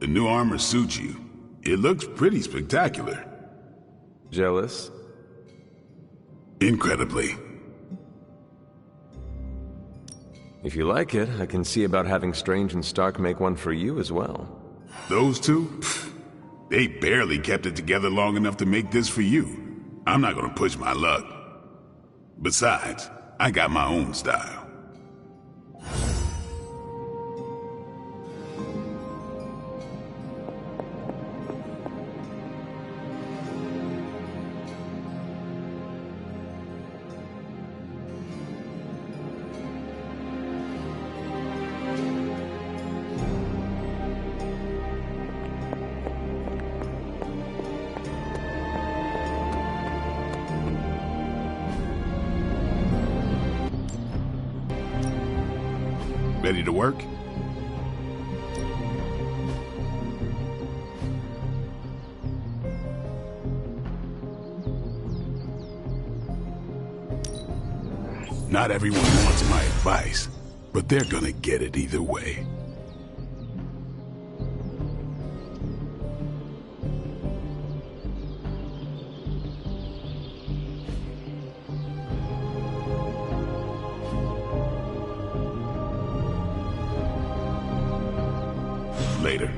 The new armor suits you. It looks pretty spectacular. Jealous? Incredibly. If you like it, I can see about having Strange and Stark make one for you as well. Those two? Pfft, they barely kept it together long enough to make this for you. I'm not gonna push my luck. Besides, I got my own style. Ready to work? Not everyone wants my advice, but they're gonna get it either way. Later.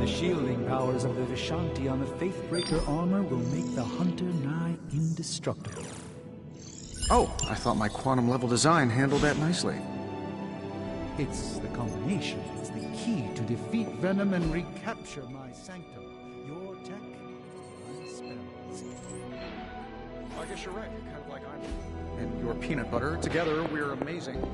Shielding powers of the Vishanti on the Faithbreaker armor will make the Hunter nigh indestructible. Oh, I thought my quantum-level design handled that nicely. It's the combination that's the key to defeat Venom and recapture my sanctum. Your tech, my spells. I guess you're right, kind of like I'm... And your peanut butter. Together, we're amazing.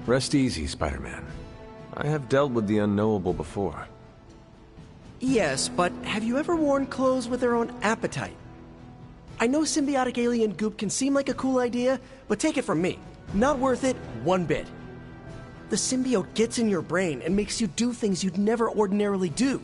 Rest easy, Spider-Man. I have dealt with the unknowable before. Yes, but have you ever worn clothes with their own appetite? I know symbiotic alien goop can seem like a cool idea, but take it from me. Not worth it one bit. The symbiote gets in your brain and makes you do things you'd never ordinarily do.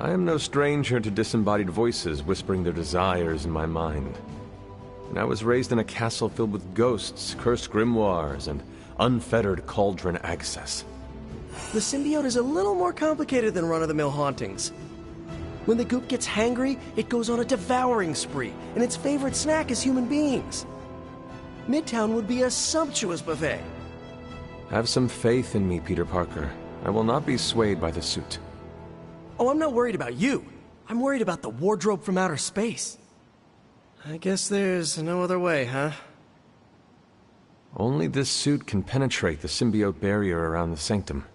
I am no stranger to disembodied voices whispering their desires in my mind. And I was raised in a castle filled with ghosts, cursed grimoires, and unfettered cauldron access. The symbiote is a little more complicated than run-of-the-mill hauntings. When the goop gets hangry, it goes on a devouring spree, and its favorite snack is human beings. Midtown would be a sumptuous buffet. Have some faith in me, Peter Parker. I will not be swayed by the suit. Oh, I'm not worried about you. I'm worried about the wardrobe from outer space. I guess there's no other way, huh? Only this suit can penetrate the symbiote barrier around the sanctum.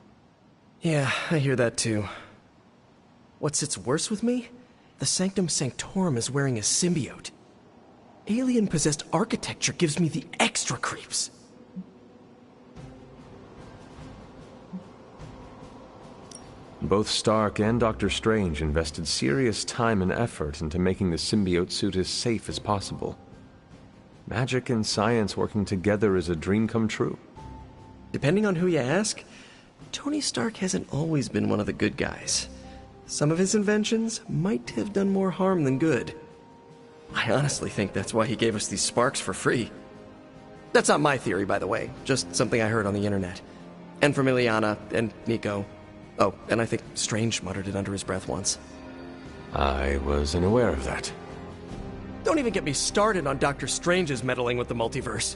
Yeah, I hear that too. What sits worse with me? The Sanctum Sanctorum is wearing a symbiote. Alien-possessed architecture gives me the extra creeps. Both Stark and Dr. Strange invested serious time and effort into making the symbiote suit as safe as possible. Magic and science working together is a dream come true. Depending on who you ask, Tony Stark hasn't always been one of the good guys. Some of his inventions might have done more harm than good. I honestly think that's why he gave us these sparks for free. That's not my theory, by the way, just something I heard on the internet. And from Illyana and Nico. Oh, and I think Strange muttered it under his breath once. I was unaware of that. Don't even get me started on Doctor Strange's meddling with the multiverse.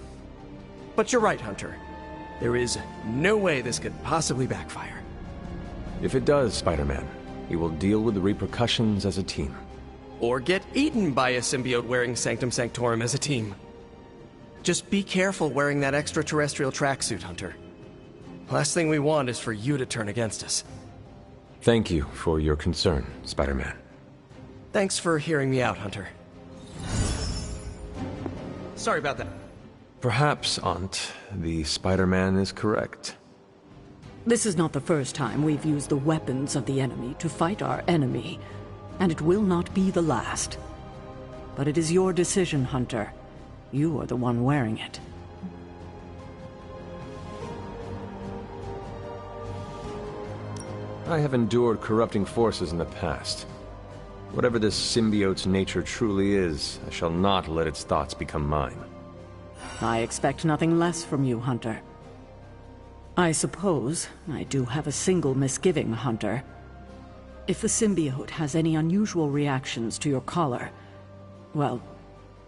But you're right, Hunter. There is no way this could possibly backfire. If it does, Spider-Man, we will deal with the repercussions as a team. Or get eaten by a symbiote wearing Sanctum Sanctorum as a team. Just be careful wearing that extraterrestrial tracksuit, Hunter. Last thing we want is for you to turn against us. Thank you for your concern, Spider-Man. Thanks for hearing me out, Hunter. Sorry about that. Perhaps, Aunt, the Spider-Man is correct. This is not the first time we've used the weapons of the enemy to fight our enemy, and it will not be the last. But it is your decision, Hunter. You are the one wearing it. I have endured corrupting forces in the past. Whatever this symbiote's nature truly is, I shall not let its thoughts become mine. I expect nothing less from you, Hunter. I suppose I do have a single misgiving, Hunter. If the symbiote has any unusual reactions to your collar, well,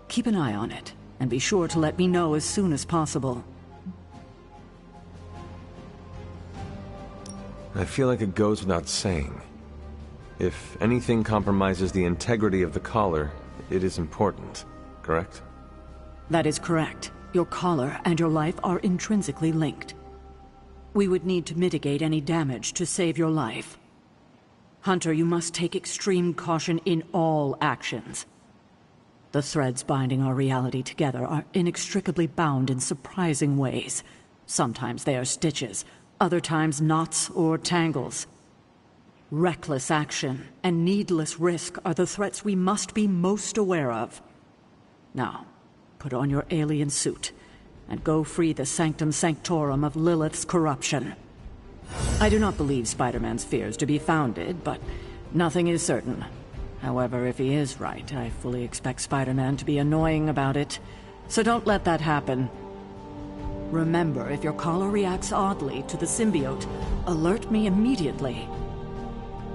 keep an eye on it, and be sure to let me know as soon as possible. I feel like it goes without saying. If anything compromises the integrity of the collar, it is important, correct? That is correct. Your collar and your life are intrinsically linked. We would need to mitigate any damage to save your life. Hunter, you must take extreme caution in all actions. The threads binding our reality together are inextricably bound in surprising ways. Sometimes they are stitches, other times knots or tangles. Reckless action and needless risk are the threats we must be most aware of. Now, put on your alien suit and go free the Sanctum Sanctorum of Lilith's corruption. I do not believe Spider-Man's fears to be founded, but nothing is certain. However, if he is right, I fully expect Spider-Man to be annoying about it, so don't let that happen. Remember, if your collar reacts oddly to the symbiote, alert me immediately.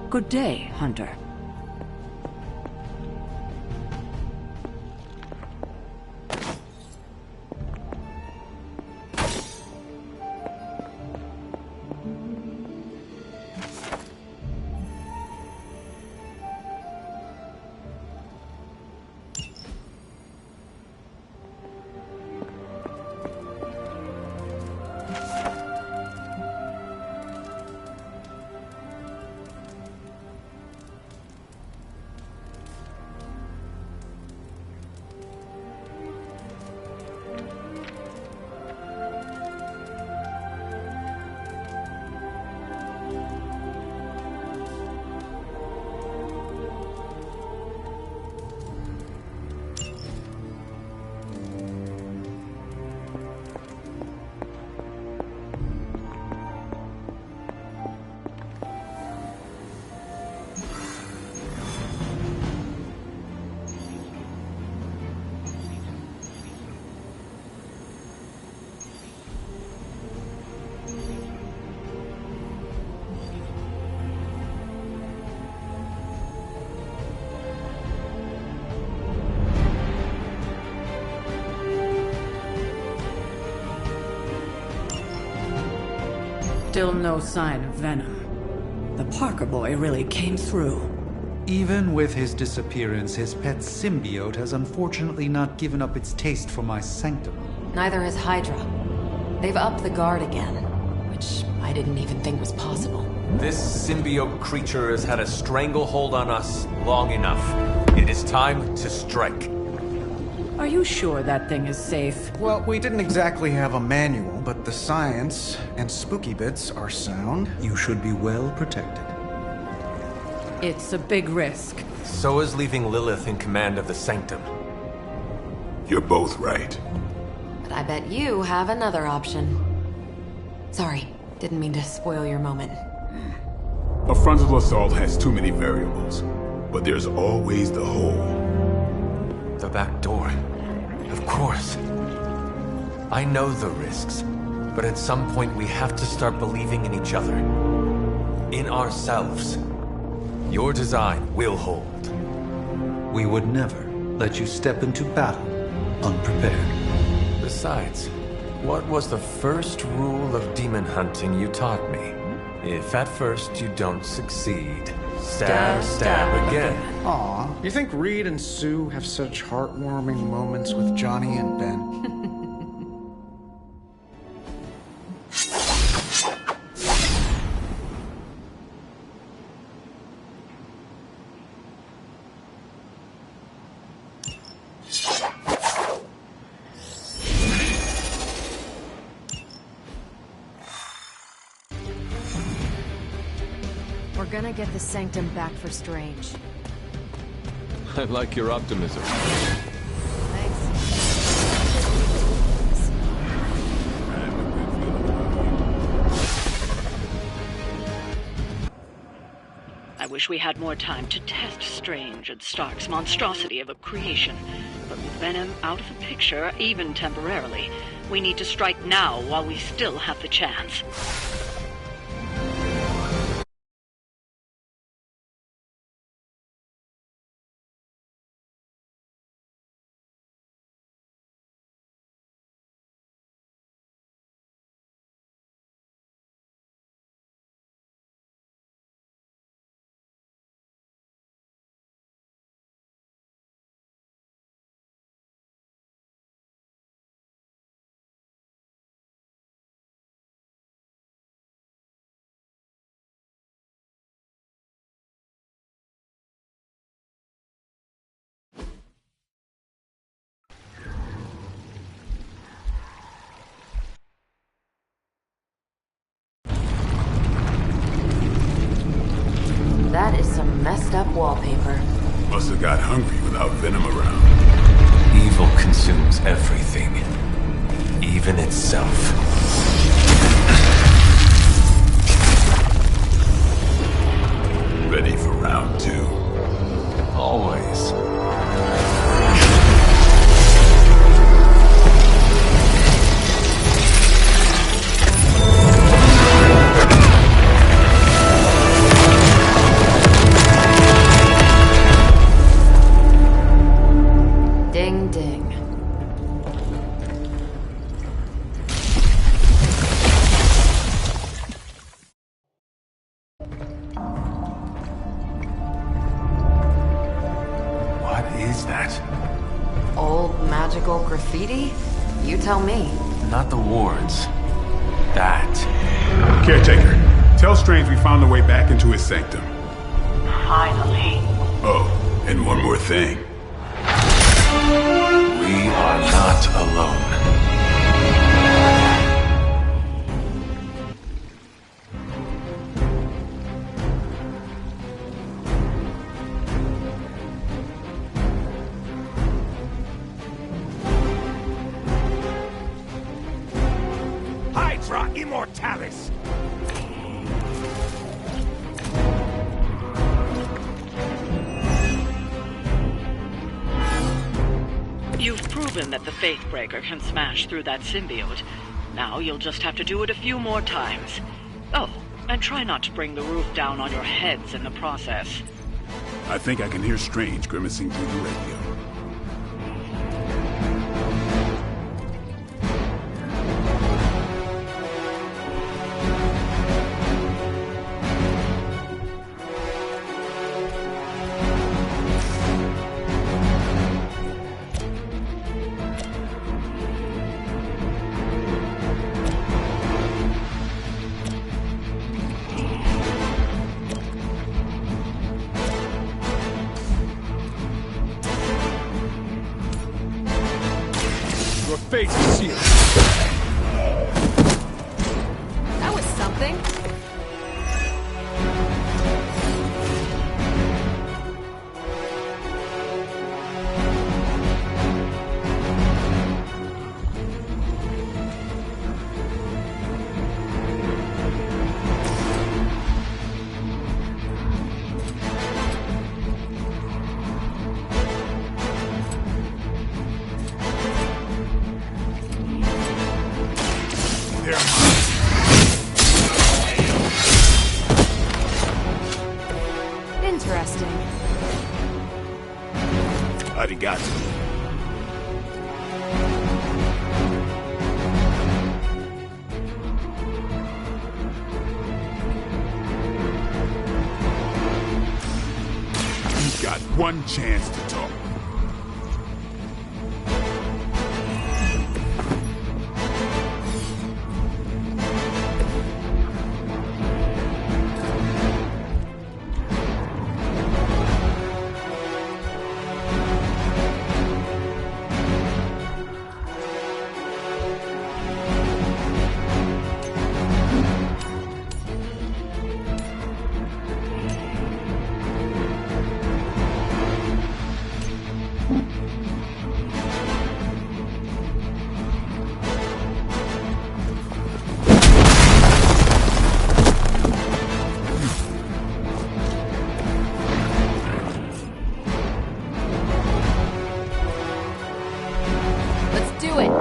Good day, Hunter. Still no sign of Venom. The Parker boy really came through. Even with his disappearance, his pet symbiote has unfortunately not given up its taste for my sanctum. Neither has Hydra. They've upped the guard again, which I didn't even think was possible. This symbiote creature has had a stranglehold on us long enough. It is time to strike. Are you sure that thing is safe? Well, we didn't exactly have a manual, but the science and spooky bits are sound. You should be well protected. It's a big risk. So is leaving Lilith in command of the Sanctum. You're both right. But I bet you have another option. Sorry, didn't mean to spoil your moment. A frontal assault has too many variables, but there's always the hole. The back door. Of course. I know the risks, but at some point we have to start believing in each other. In ourselves. Your design will hold. We would never let you step into battle unprepared. Besides, what was the first rule of demon hunting you taught me? If at first you don't succeed, stab again. Aw, you think Reed and Sue have such heartwarming moments with Johnny and Ben? We're gonna get the Sanctum back for Strange. I like your optimism. Thanks. I wish we had more time to test Strange and Stark's monstrosity of a creation. But with Venom out of the picture, even temporarily, we need to strike now while we still have the chance. That is some messed up wallpaper. Must have got hungry without Venom around. Evil consumes everything, even itself. Ready for round two? Always. Ding ding. What is that? Old magical graffiti? You tell me. Not the wards. That. Caretaker, tell Strange we found a way back into his sanctum. Finally. Oh, and one more thing. We are not alone. Hydra Immortalis! You've proven that the Faithbreaker can smash through that symbiote. Now you'll just have to do it a few more times. Oh, and try not to bring the roof down on your heads in the process. I think I can hear Strange grimacing through the radio. fate is sealed. That was something. Interesting. Arigato. You've got one chance to talk. Let's do it.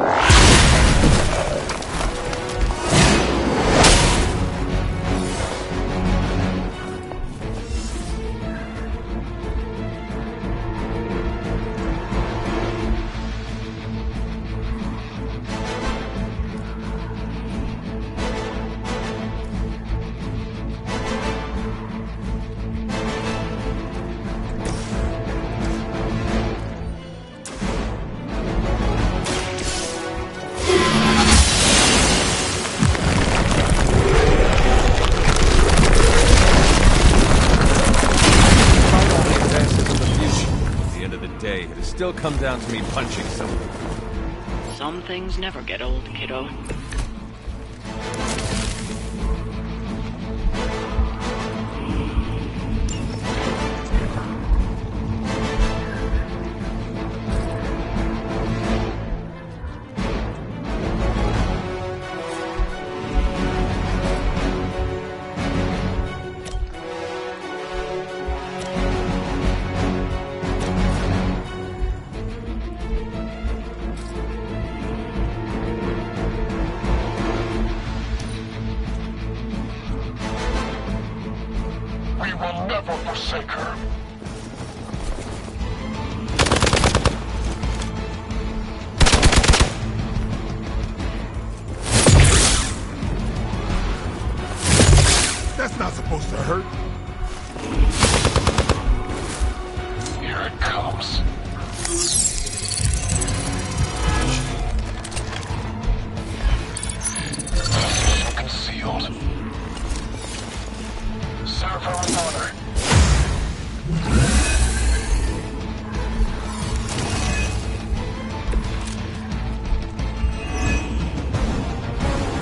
It still come down to me punching someone. Some things never get old, kiddo. We will never forsake her. That's not supposed to hurt. Here it comes. Position concealed. Serve her with honor.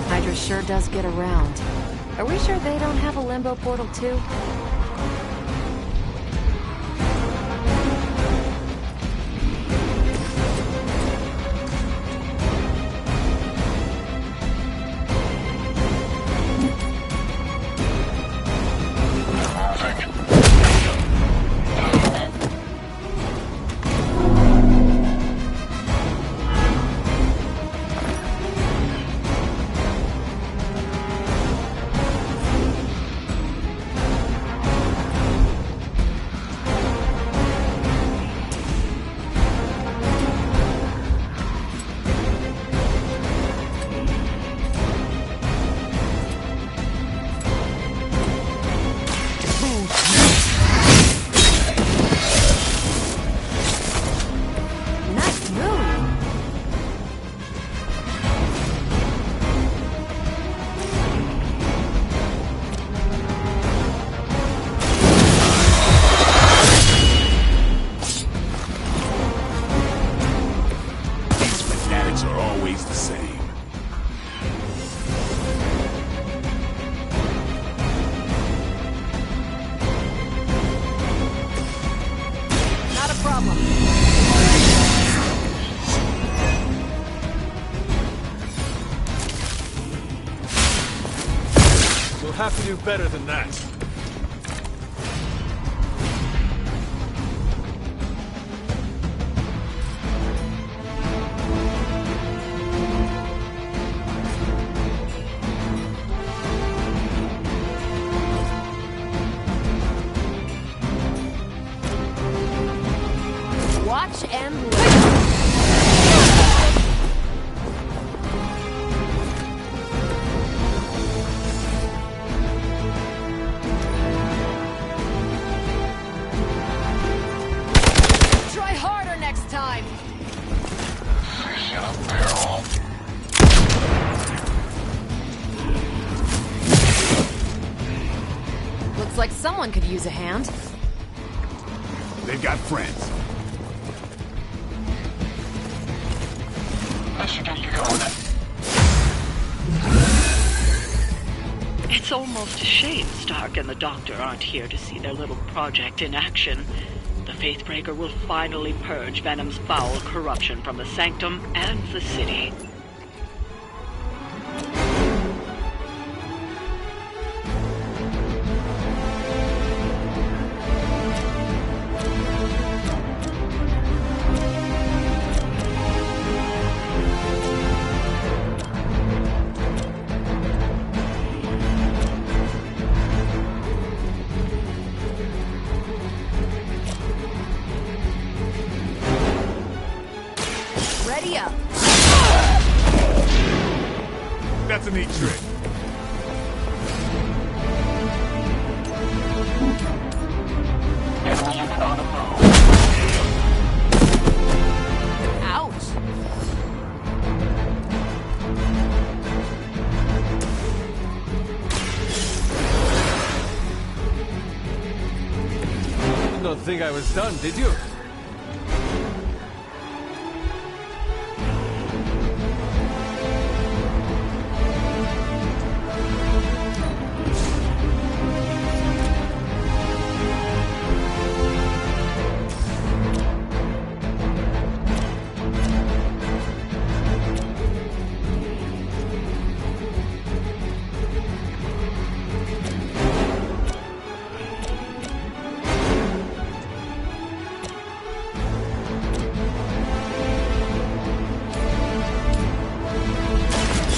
Hydra sure does get around. Are we sure they don't have a limbo portal too? have to do better than that. Watch and learn. Try harder next time. Fish in a barrel. Looks like someone could use a hand. They've got friends. I should get you going. It's almost a shame Stark and the Doctor aren't here to see their little project in action. The Faithbreaker will finally purge Venom's foul corruption from the Sanctum and the city. Ready up. That's a neat trick. Enemy unit on the move. Ouch. You don't think I was done, did you?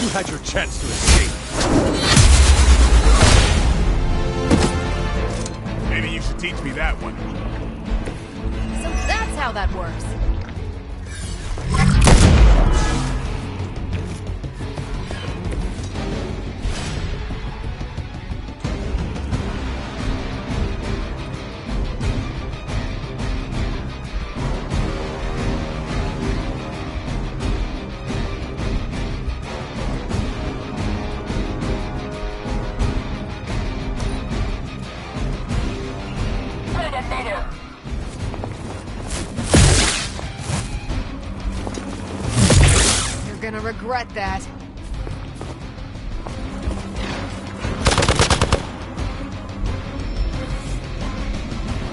You had your chance to escape. Maybe you should teach me that one. So that's how that works. Detonator. You're gonna regret that.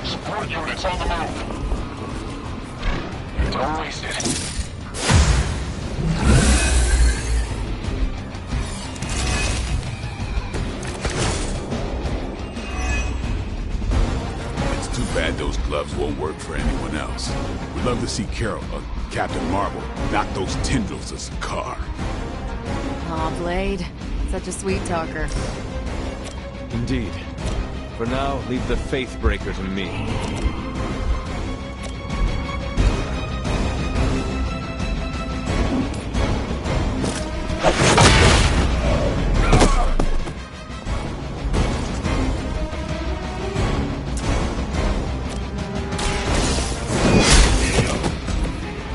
Support units on the move. Don't waste it. It's too bad those gloves won't work for anyone else. We'd love to see Carol, Captain Marvel, knock those tendrils of Sakaar. Aw, Blade. Such a sweet talker. Indeed. For now, leave the Faithbreaker to me.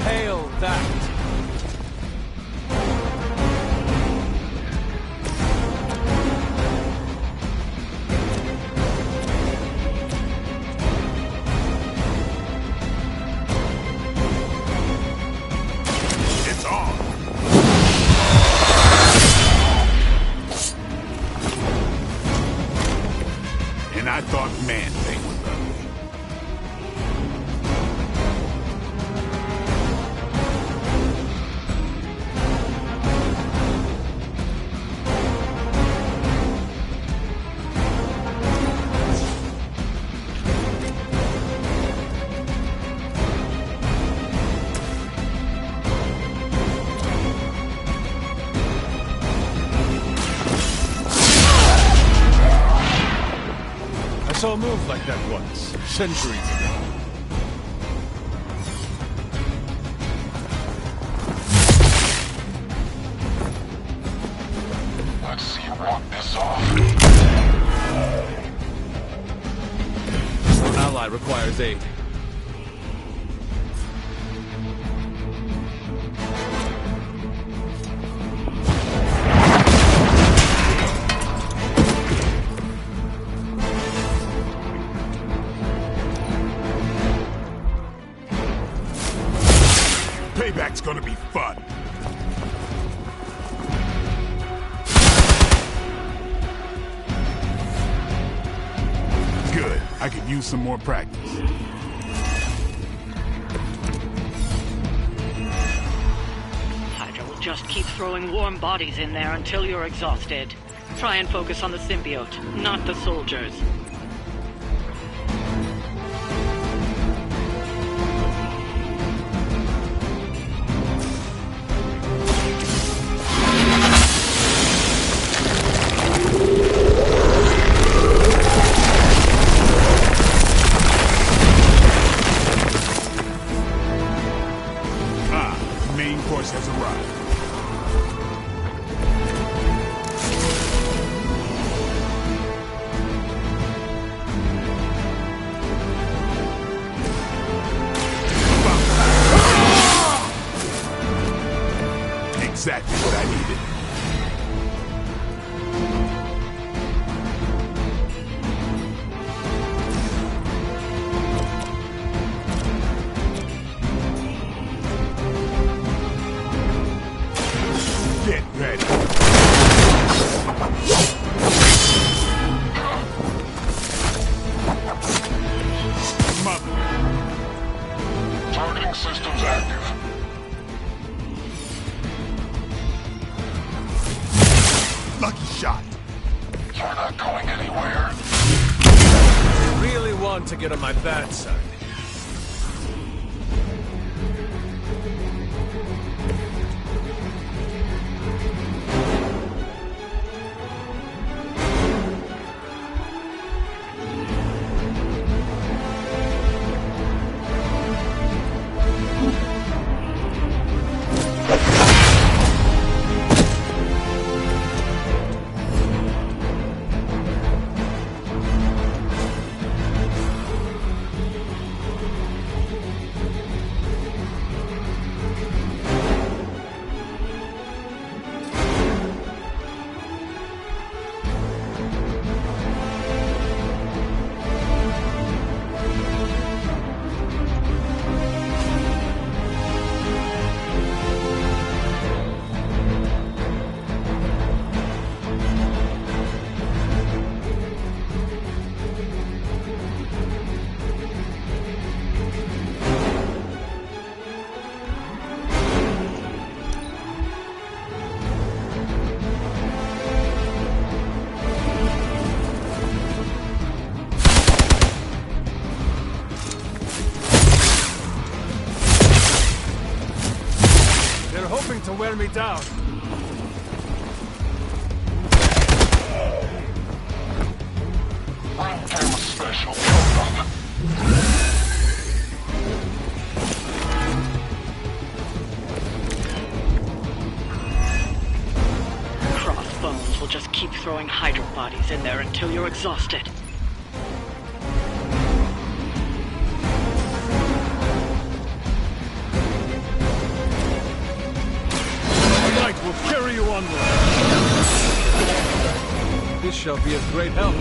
Hail that! It's on! And I thought Man-Thing was ugly. saw a move like that once, centuries ago. Let's see you walk this off. Our ally requires aid. Payback's gonna be fun. Good. I could use some more practice. Hydra will just keep throwing warm bodies in there until you're exhausted. Try and focus on the symbiote, not the soldiers. Main course has arrived. Exactly what I needed. Get ready. Mother. Targeting systems active. Lucky shot. You're not going anywhere. You really want to get on my bad side. They're hoping to wear me down. Ring camera special. Well done. Crossbones will just keep throwing Hydra bodies in there until you're exhausted. The light will carry you onward. This shall be of great help.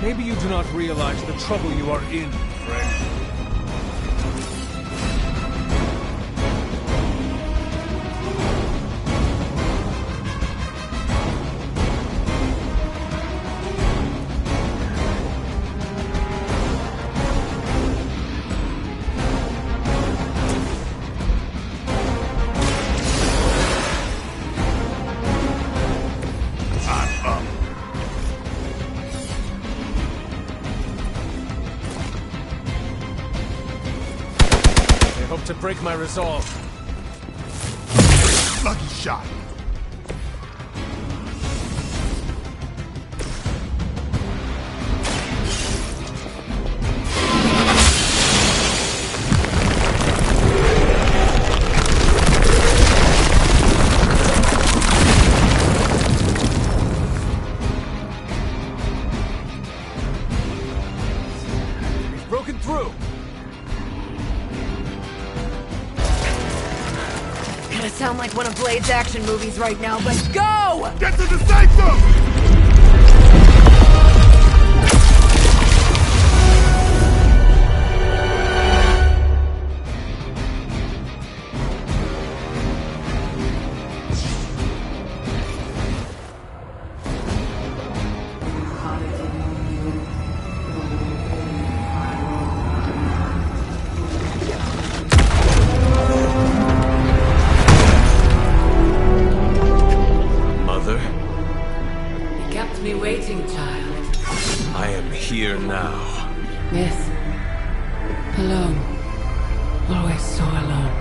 Maybe you do not realize the trouble you are in, friend. To break my resolve. Lucky shot. He's broken through. Gonna sound like one of Blade's action movies right now, but go! Get to the sanctum! Here now. Yes. Alone. Always so alone.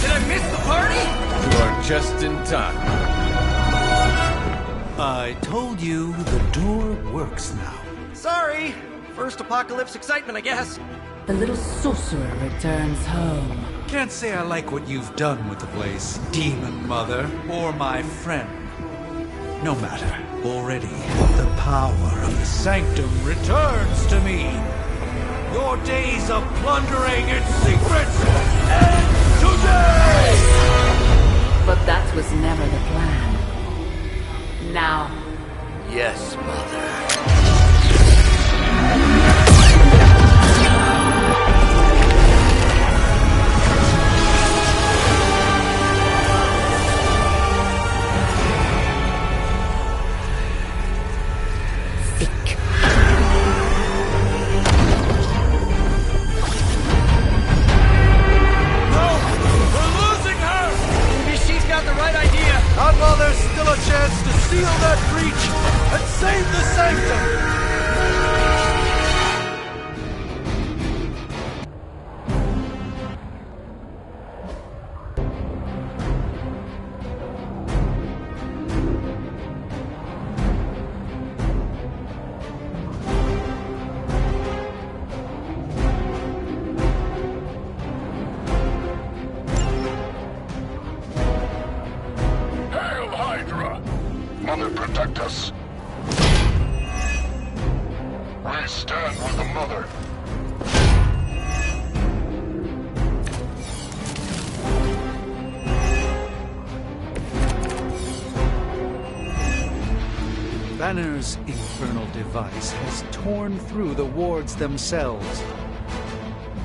Did I miss the party? You are just in time. I told you the door works now. Sorry. First apocalypse excitement, I guess. The little sorcerer returns home. Can't say I like what you've done with the place, Demon Mother, or my friend. No matter. Already, the power of the Sanctum returns to me. Your days of plundering its secrets end today! But that was never the plan. Now. Yes, Mother. Not while there's still a chance to seal that breach and save the Sanctum! Mother, protect us. We stand with the Mother. Banner's infernal device has torn through the wards themselves.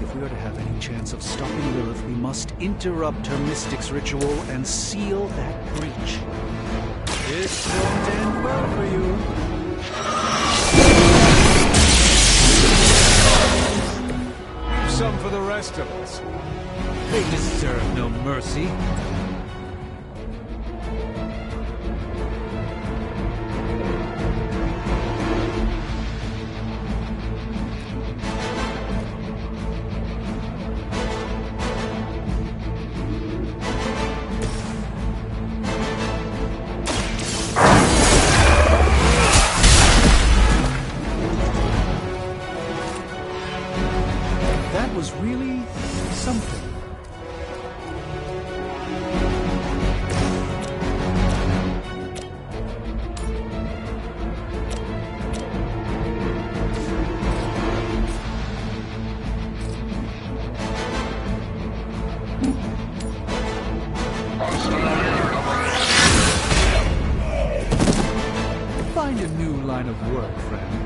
If we are to have any chance of stopping Lilith, we must interrupt her mystic's ritual and seal that breach. This won't end well for you. Leave some for the rest of us. They deserve no mercy. That was really something. Impressive work, friend.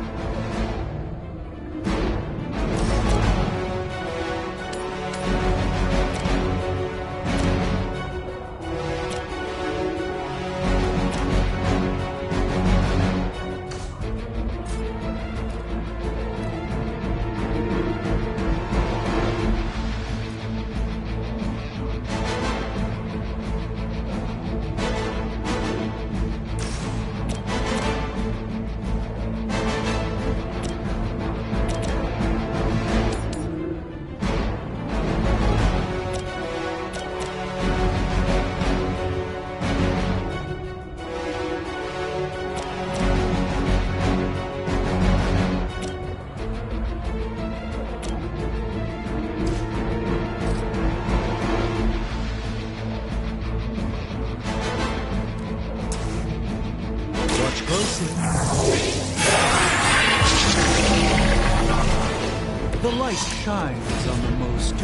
The light shines on the most.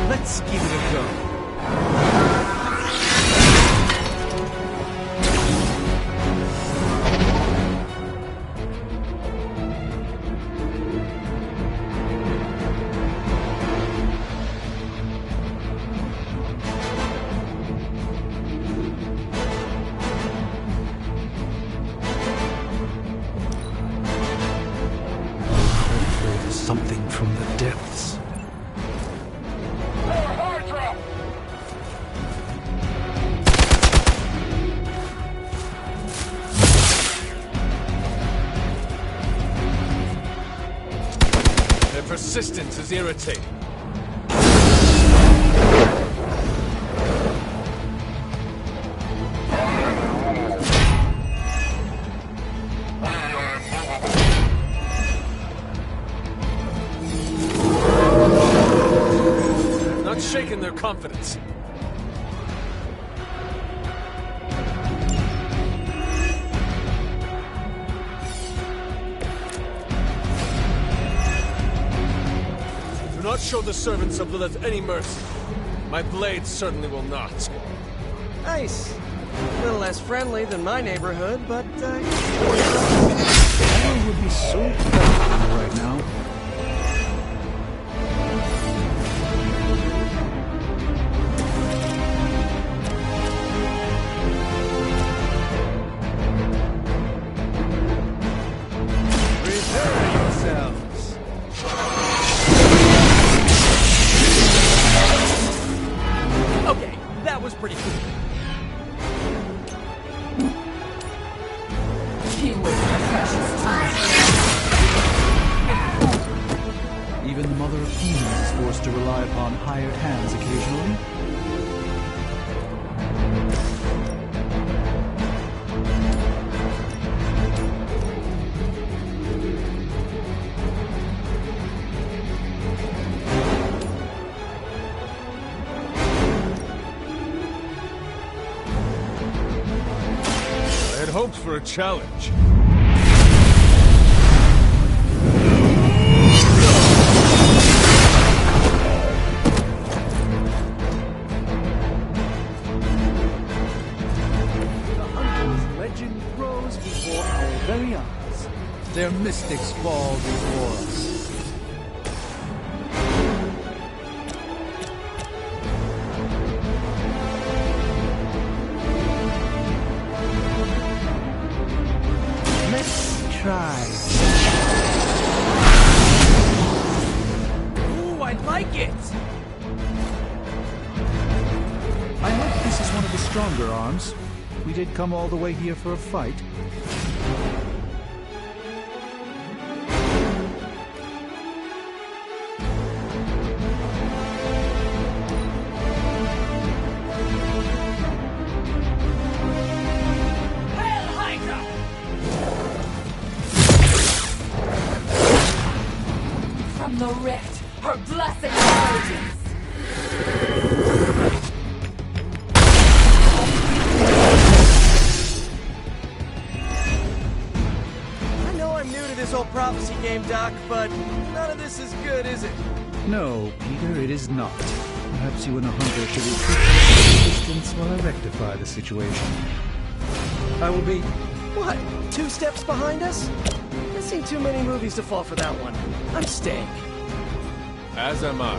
Let's give it a go. Something from the depths. Their persistence is irritating. Shaken their confidence. Do not show the servants of Lilith any mercy. My blade certainly will not. Nice. A little less friendly than my neighborhood, but I would be so proud of you right now. okay, that was pretty cool. Even the Mother of Demons is forced to rely upon hired hands occasionally. I had hoped for a challenge. Very eyes. Their mystics fall before us. Let's try. Ooh, I like it! I hope this is one of the stronger arms. We did come all the way here for a fight. From the rift, her blessed emerges. I know I'm new to this whole prophecy game, Doc, but none of this is good, is it? No, Peter, it is not. Perhaps you and a hunter should retreat to a distance while I rectify the situation. I will be... What? 2 steps behind us? I've seen too many movies to fall for that one. I'm staying. As am I.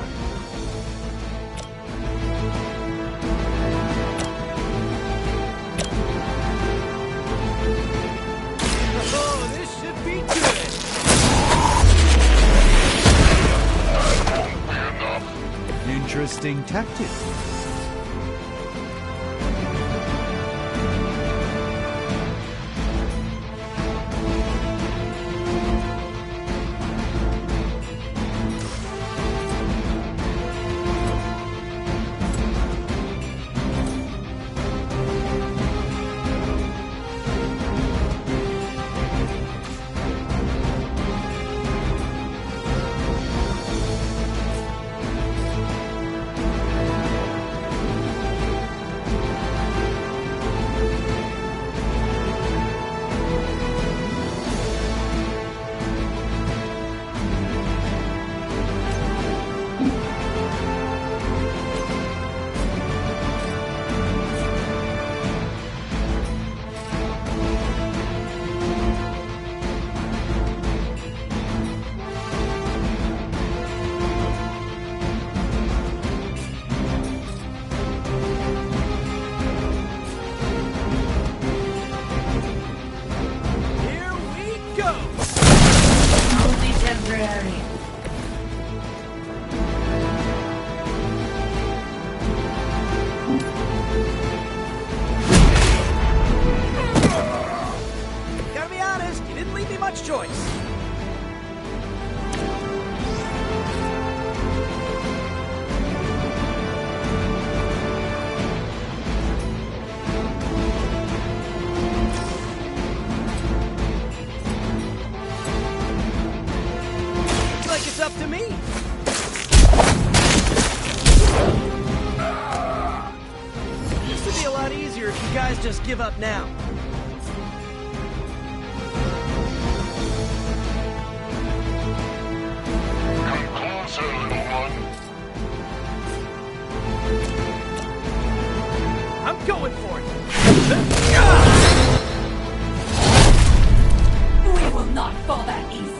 Oh, this should be good! Interesting tactic. Just give up now. Come closer, little one. I'm going for it. We will not fall that easily.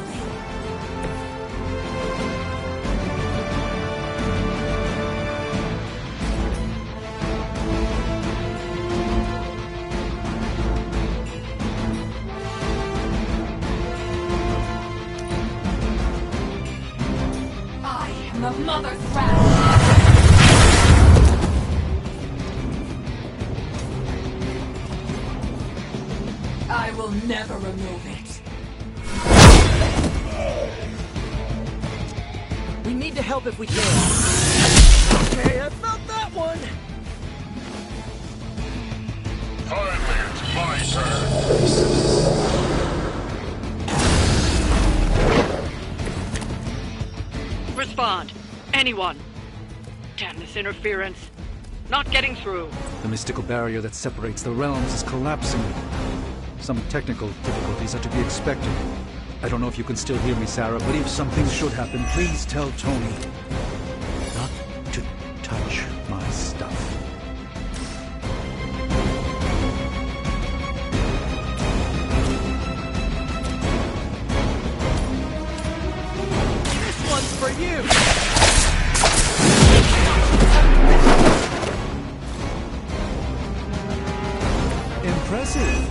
The mother's wrath. I will never remove it. We need to help if we can. Okay, I felt that one. Finally, it's my turn. Respond. Anyone. Damn this interference. Not getting through. The mystical barrier that separates the realms is collapsing. Some technical difficulties are to be expected. I don't know if you can still hear me, Sarah, but if something should happen, please tell Tony not to touch my stuff. This one's for you! Impressive.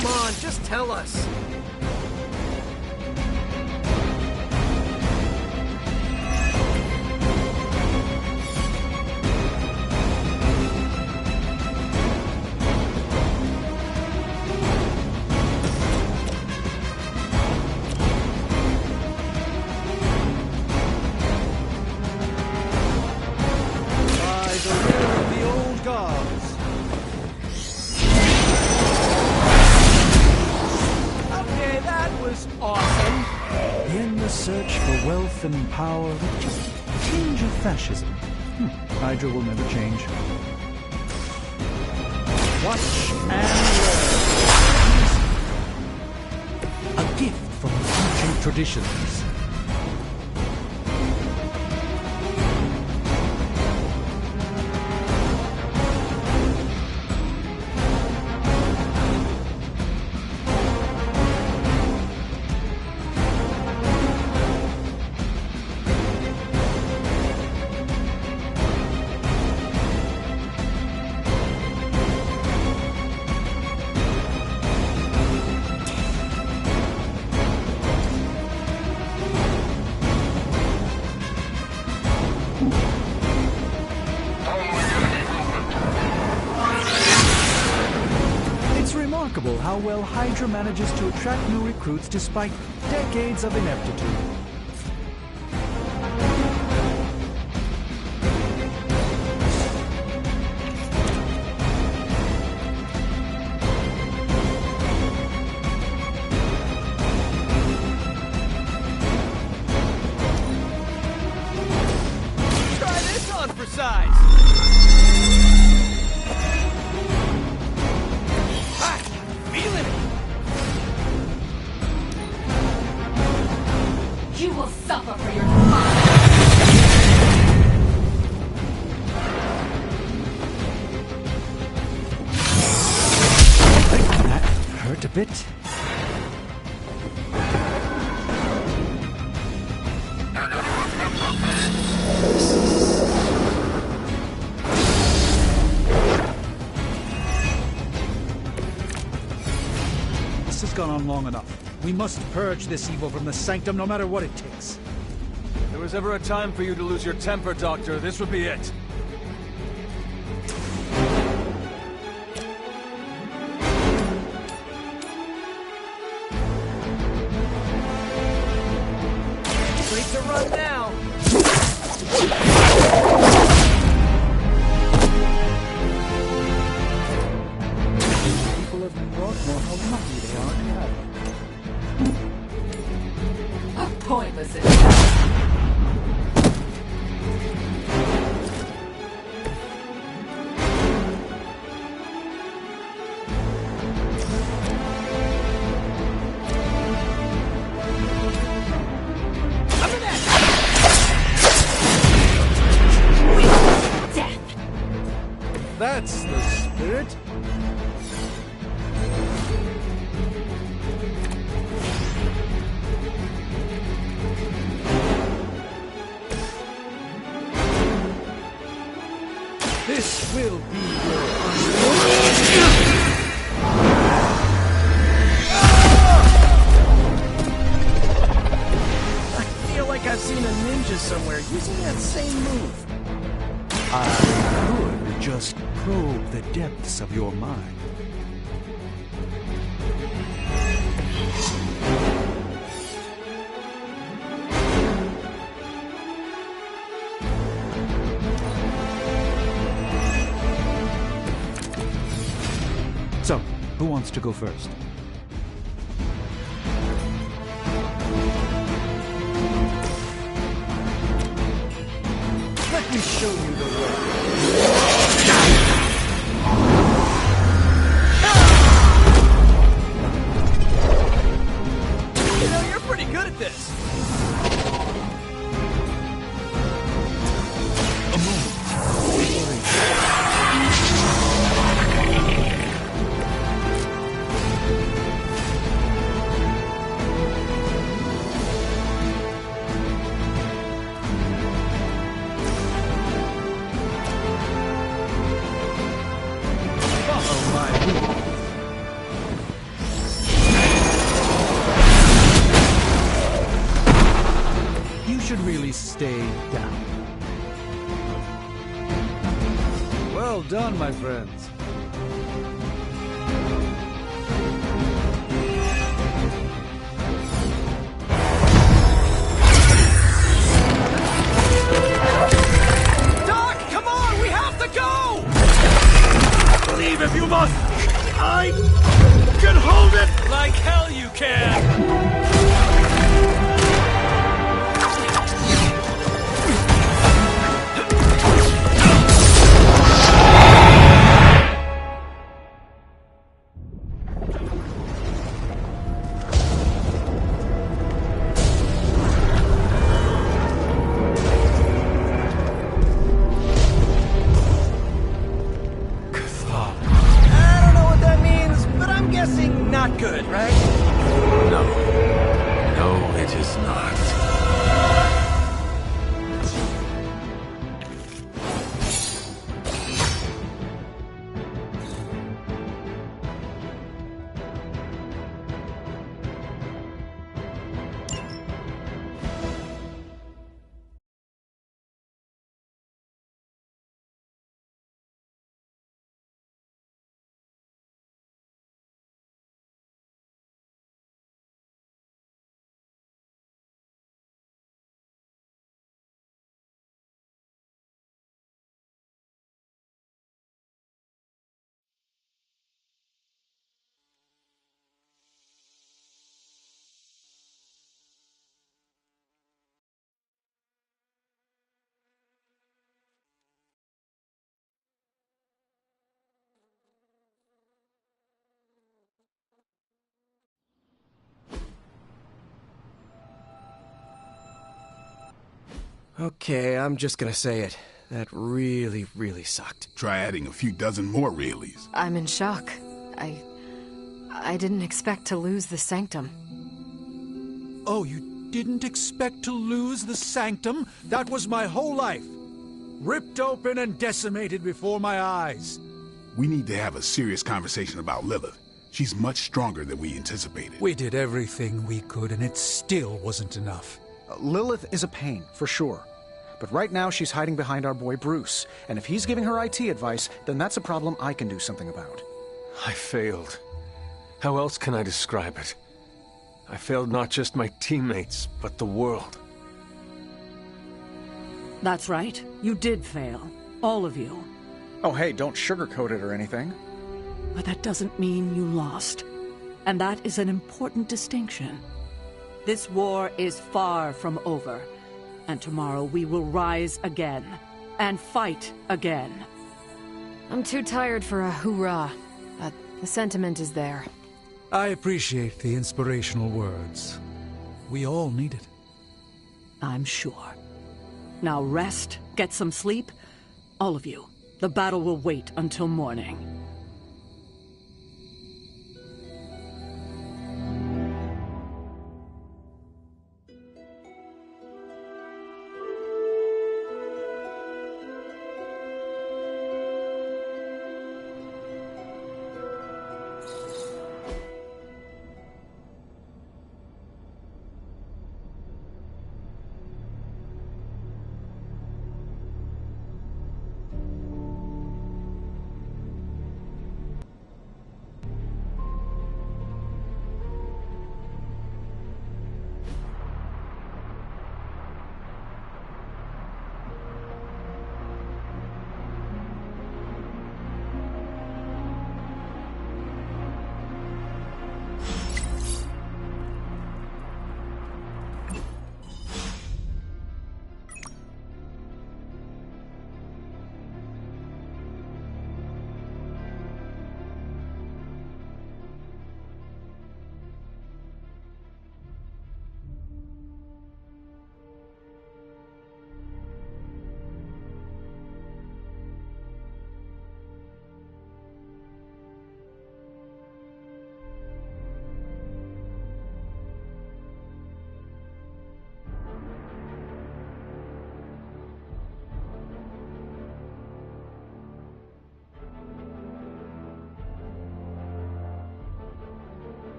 Come on, just tell us. Search for wealth and power, just a tinge of fascism. Hydra will never change. Watch and learn. gift from ancient traditions. It's remarkable how well Hydra manages to attract new recruits despite decades of ineptitude. Try this on for size! Feeling it! You will suffer for your crime. That hurt a bit. This has gone on long enough. We must purge this evil from the Sanctum no matter what it takes. If there was ever a time for you to lose your temper, Doctor, this would be it. Free to run now! People of New York know how lucky they are to have you. A pointless attack. That's the spirit. This will be I feel like I've seen a ninja somewhere using that same move. I could just probe the depths of your mind. So, who wants to go first? Let me show you the way. You know, you're pretty good at this. A moment. You should really stay down. Well done, my friends. Doc, come on, we have to go! Leave if you must! I can hold it! Like hell you can! Okay, I'm just gonna say it. That really, really sucked. Try adding a few dozen more reallys. I'm in shock. I didn't expect to lose the Sanctum. Oh, you didn't expect to lose the Sanctum? That was my whole life. Ripped open and decimated before my eyes. We need to have a serious conversation about Lilith. She's much stronger than we anticipated. We did everything we could, and it still wasn't enough. Lilith is a pain, for sure. But right now she's hiding behind our boy Bruce, and if he's giving her IT advice, then that's a problem I can do something about. I failed. How else can I describe it? I failed not just my teammates, but the world. That's right. You did fail. All of you. Oh hey, don't sugarcoat it or anything. But that doesn't mean you lost. And that is an important distinction. This war is far from over. And tomorrow we will rise again. And fight again. I'm too tired for a hoorah, but the sentiment is there. I appreciate the inspirational words. We all need it. I'm sure. Now rest, get some sleep. All of you. The battle will wait until morning.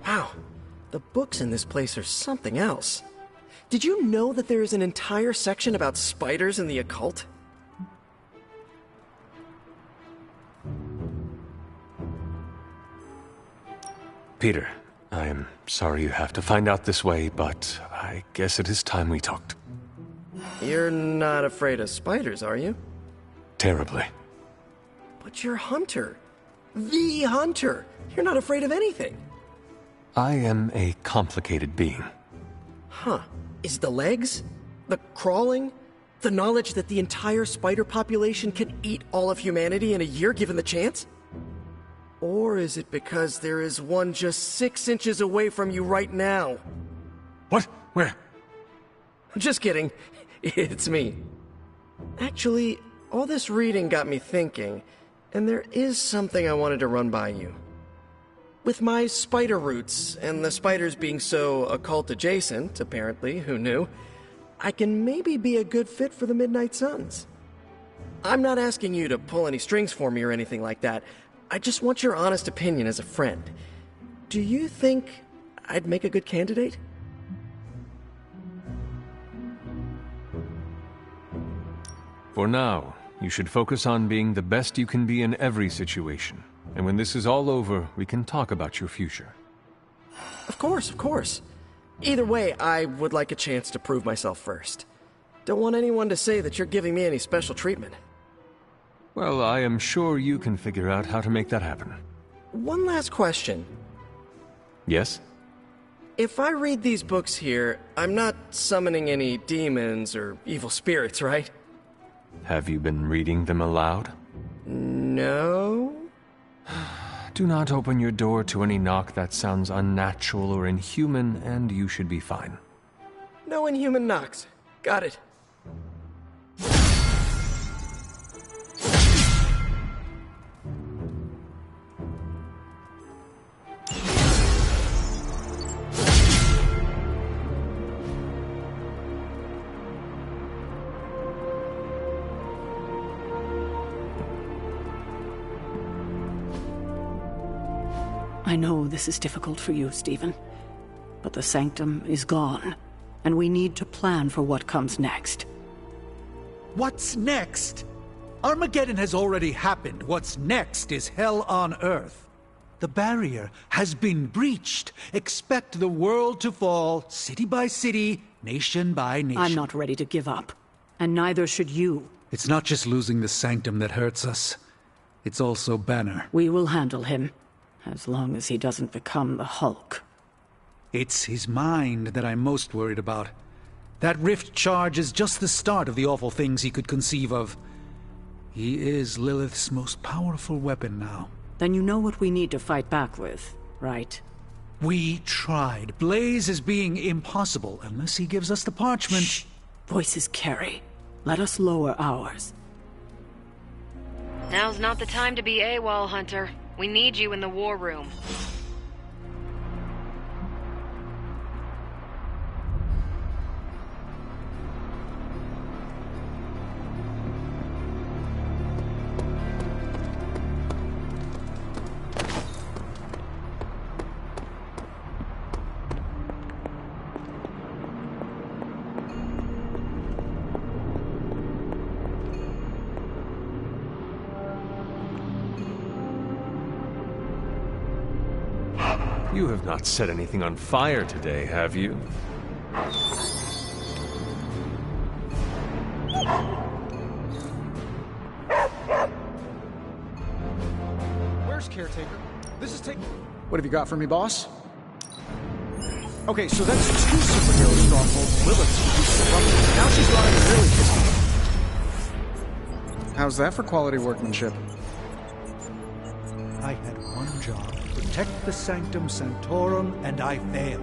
Wow, the books in this place are something else. Did you know that there is an entire section about spiders and the occult? Peter, I am sorry you have to find out this way, but I guess it is time we talked. You're not afraid of spiders, are you? Terribly. But you're Hunter. The Hunter. You're not afraid of anything. I am a complicated being. Huh. Is the legs? The crawling? The knowledge that the entire spider population can eat all of humanity in a year given the chance? Or is it because there is one just 6 inches away from you right now? What? Where? Just kidding. It's me. Actually, all this reading got me thinking, and there is something I wanted to run by you. With my spider roots, and the spiders being so occult adjacent, apparently, who knew, I can maybe be a good fit for the Midnight Suns. I'm not asking you to pull any strings for me or anything like that. I just want your honest opinion as a friend. Do you think I'd make a good candidate? For now, you should focus on being the best you can be in every situation. And when this is all over, we can talk about your future. Of course, of course. Either way, I would like a chance to prove myself first. Don't want anyone to say that you're giving me any special treatment. Well, I am sure you can figure out how to make that happen. One last question. Yes? if I read these books here, I'm not summoning any demons or evil spirits, right? Have you been reading them aloud? No? Do not open your door to any knock that sounds unnatural or inhuman, and you should be fine. No inhuman knocks. Got it. I know this is difficult for you, Stephen, but the Sanctum is gone, and we need to plan for what comes next. What's next? Armageddon has already happened. What's next is hell on Earth. The barrier has been breached. Expect the world to fall, city by city, nation by nation. I'm not ready to give up, and neither should you. It's not just losing the Sanctum that hurts us. It's also Banner. We will handle him, as long as he doesn't become the Hulk. It's his mind that I'm most worried about. That rift charge is just the start of the awful things he could conceive of. He is Lilith's most powerful weapon now. Then you know what we need to fight back with, right? We tried. Blaze is being impossible unless he gives us the parchment. Shh. Voices carry. Let us lower ours. Now's not the time to be AWOL, Hunter. We need you in the war room. You have not set anything on fire today, have you? Where's Caretaker? This is What have you got for me, boss? Okay, so that's 2 superhero strongholds Lilith's reduced to rubble. Now she's running really pissed. How's that for quality workmanship? I had one job. Protect the Sanctum Sanctorum, and I failed.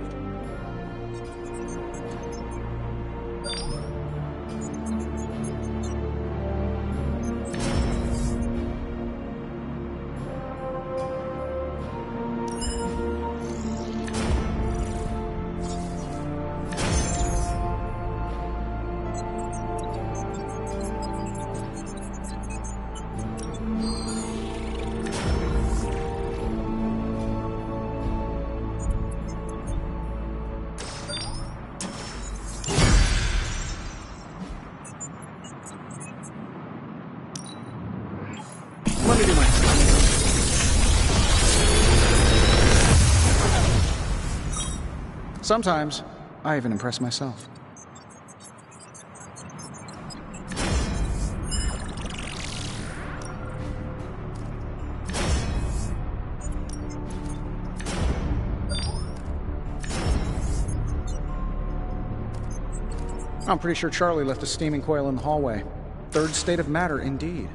Let me do my thing. Sometimes, I even impress myself. I'm pretty sure Charlie left a steaming coil in the hallway. Third state of matter, indeed.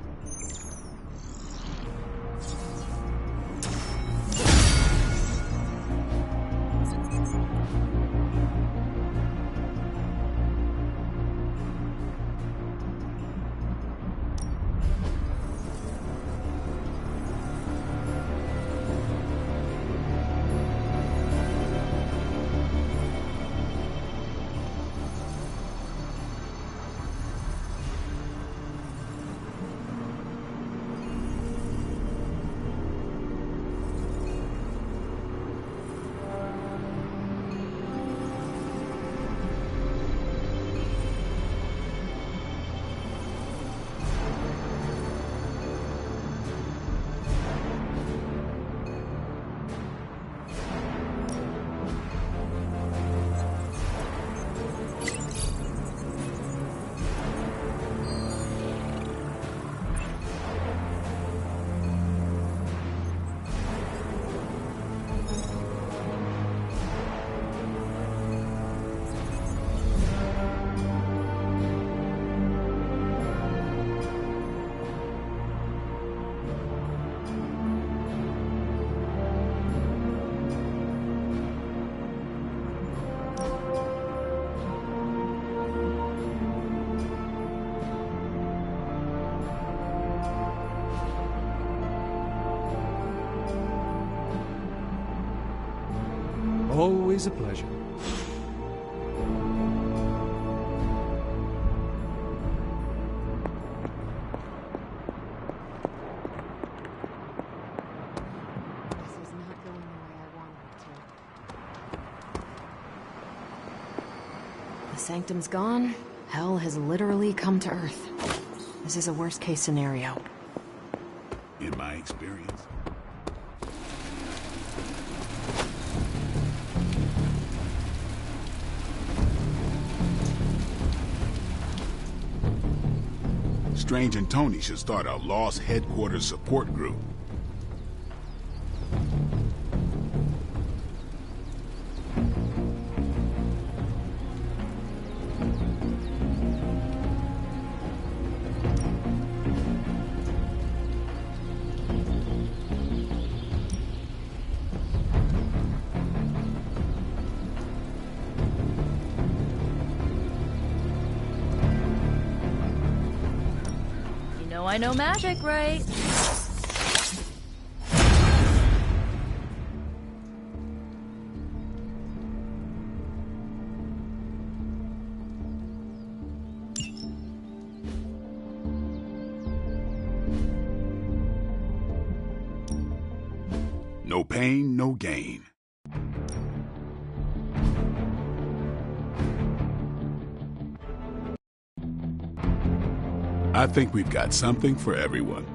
Always a pleasure. This is not going the way I wanted it to. The Sanctum's gone. Hell has literally come to Earth. This is a worst-case scenario. In my experience. Strange and Tony should start a Lost Headquarters support group. I know magic, right? No pain, no gain. I think we've got something for everyone.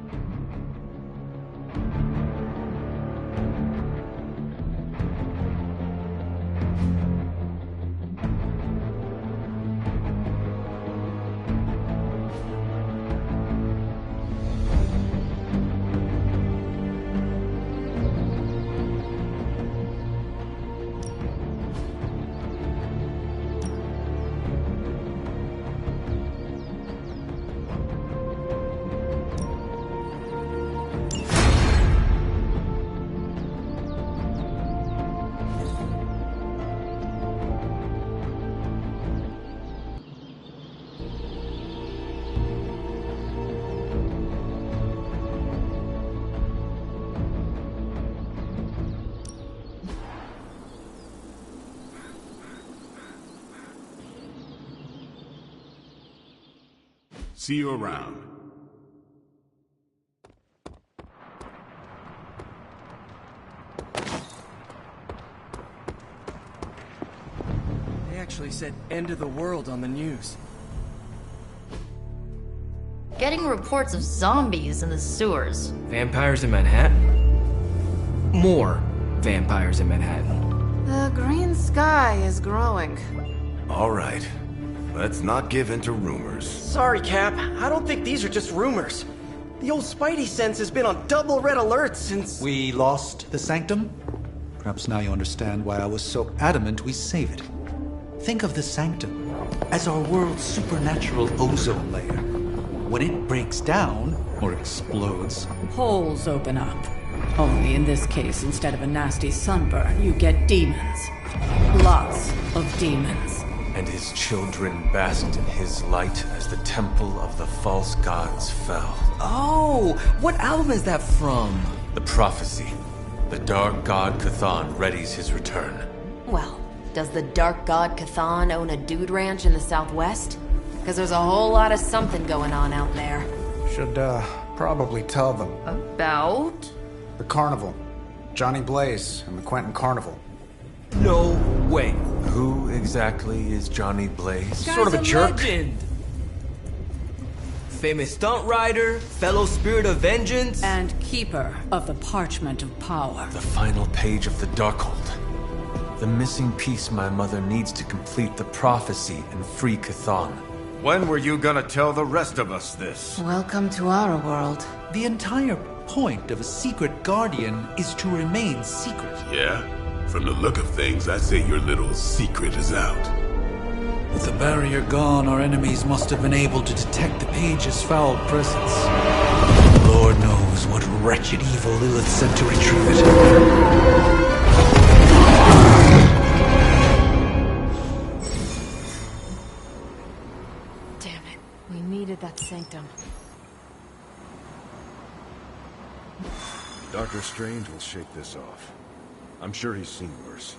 See you around. They actually said end of the world on the news. Getting reports of zombies in the sewers. Vampires in Manhattan? More vampires in Manhattan. The green sky is growing. All right. Let's not give in to rumors. Sorry, Cap. I don't think these are just rumors. The old Spidey sense has been on double red alert since... We lost the Sanctum? Perhaps now you understand why I was so adamant we save it. Think of the Sanctum as our world's supernatural ozone layer. When it breaks down, or explodes... Holes open up. Only in this case, instead of a nasty sunburn, you get demons. Lots of demons. And his children basked in his light as the temple of the false gods fell. Oh, what album is that from? The Prophecy. The dark god Cthon readies his return. Well, does the dark god Cthon own a dude ranch in the southwest? Because there's a whole lot of something going on out there. Should, probably tell them. About? The carnival. Johnny Blaze and the Quentin Carnival. No way. Who exactly is Johnny Blaze? Sort of a jerk. Legend. Famous stunt rider, fellow spirit of vengeance, and keeper of the parchment of power. The final page of the Darkhold. The missing piece my mother needs to complete the prophecy and free Cthon. When were you gonna tell the rest of us this? Welcome to our world. The entire point of a secret guardian is to remain secret. Yeah? From the look of things, I'd say your little secret is out. With the barrier gone, our enemies must have been able to detect the page's foul presence. Lord knows what wretched evil Lilith sent to retrieve it. Damn it. We needed that Sanctum. Dr. Strange will shake this off. I'm sure he's seen worse.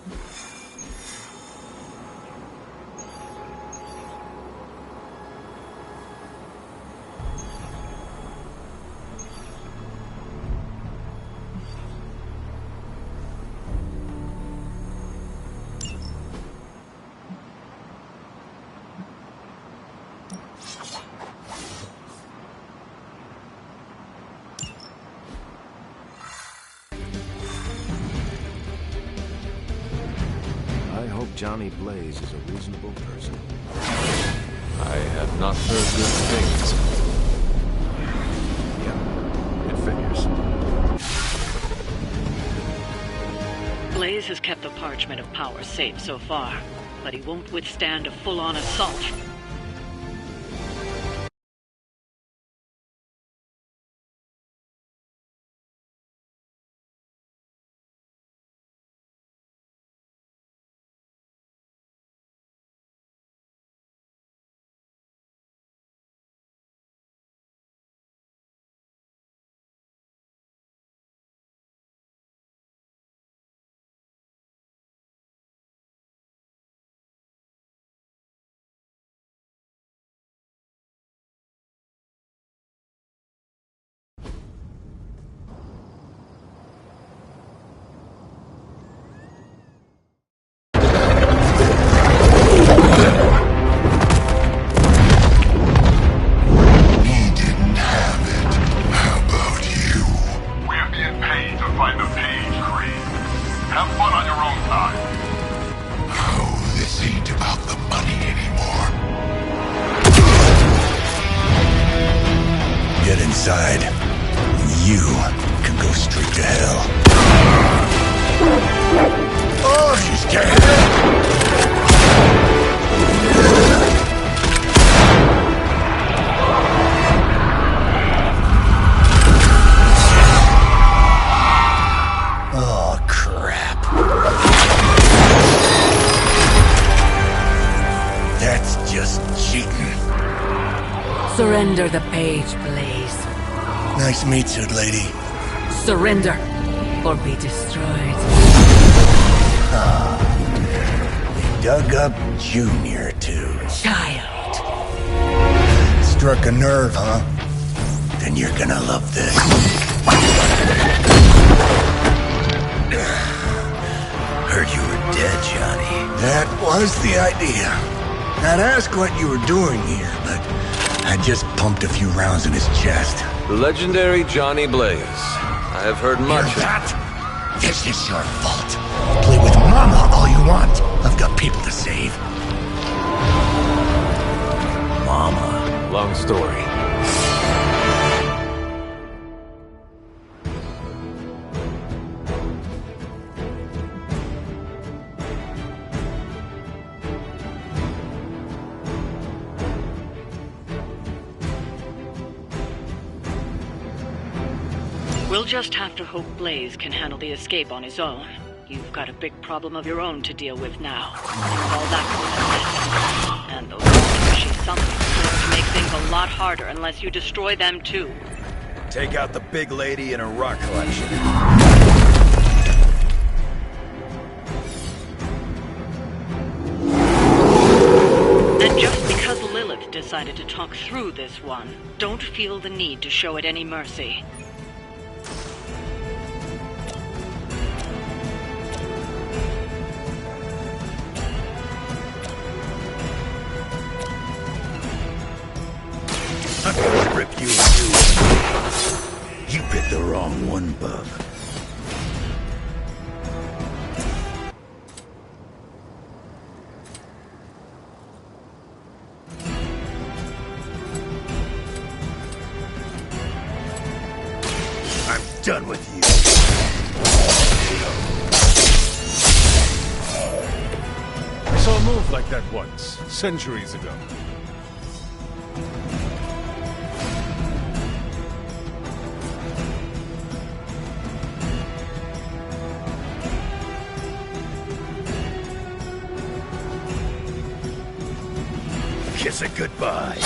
I hope Johnny Blaze is a reasonable person. I have not heard good things. Yeah, it figures. Blaze has kept the Parchment of Power safe so far, but he won't withstand a full-on assault. Inside, you can go straight to hell. Oh, she's dead. Oh, crap. That's just cheating. Surrender the page, Blaze. Nice meat suit, lady. Surrender, or be destroyed. They dug up Junior, too. Child. Struck a nerve, huh? Then you're gonna love this. Heard you were dead, Johnny. That was the idea. I'd ask what you were doing here, but I just pumped a few rounds in his chest. The legendary Johnny Blaze. I have heard much of that. This is your fault. Play with Mama all you want. I've got people to save. Mama. Long story. We'll just have to hope Blaze can handle the escape on his own. You've got a big problem of your own to deal with now. All that goes. And those squishy somethings seem to make things a lot harder unless you destroy them too. Take out the big lady and her rock collection. And just because Lilith decided to talk through this one, don't feel the need to show it any mercy. I'm gonna rip you a new one. You picked the wrong one, bub. I'm done with you. I saw a move like that once, centuries ago. Kiss it goodbye.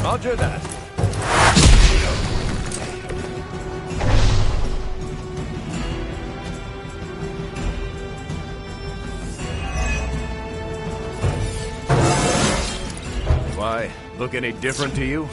Roger that. Why? Look any different to you?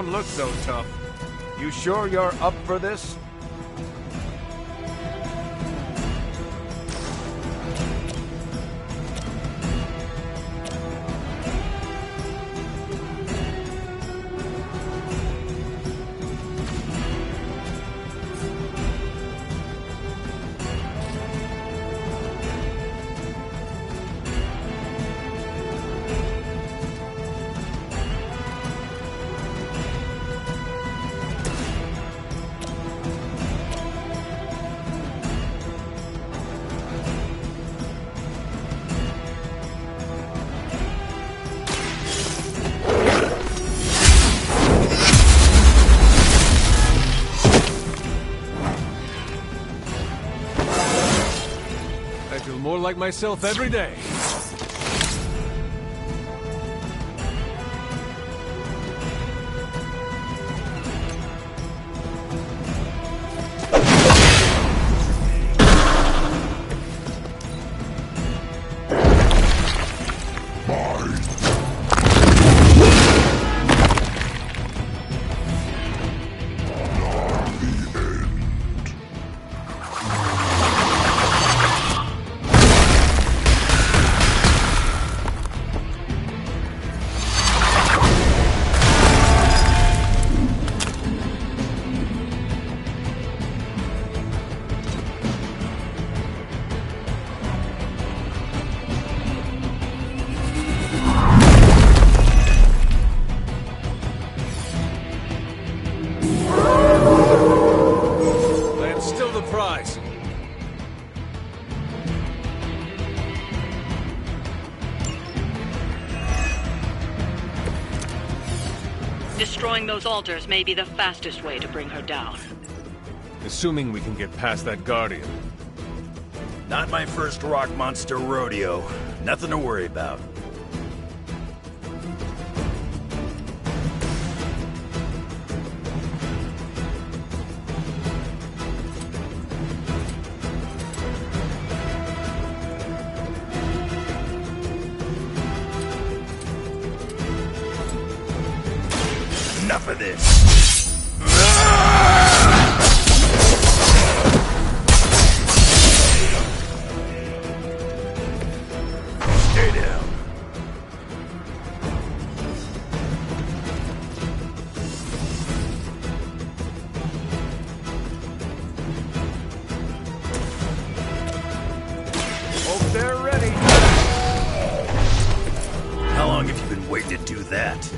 don't look so tough. You sure you're up for this? More like myself every day. Destroying those altars may be the fastest way to bring her down. Assuming we can get past that Guardian. Not my first rock monster rodeo. Nothing to worry about. Enough of this. Stay down. Hope they're ready. How long have you been waiting to do that?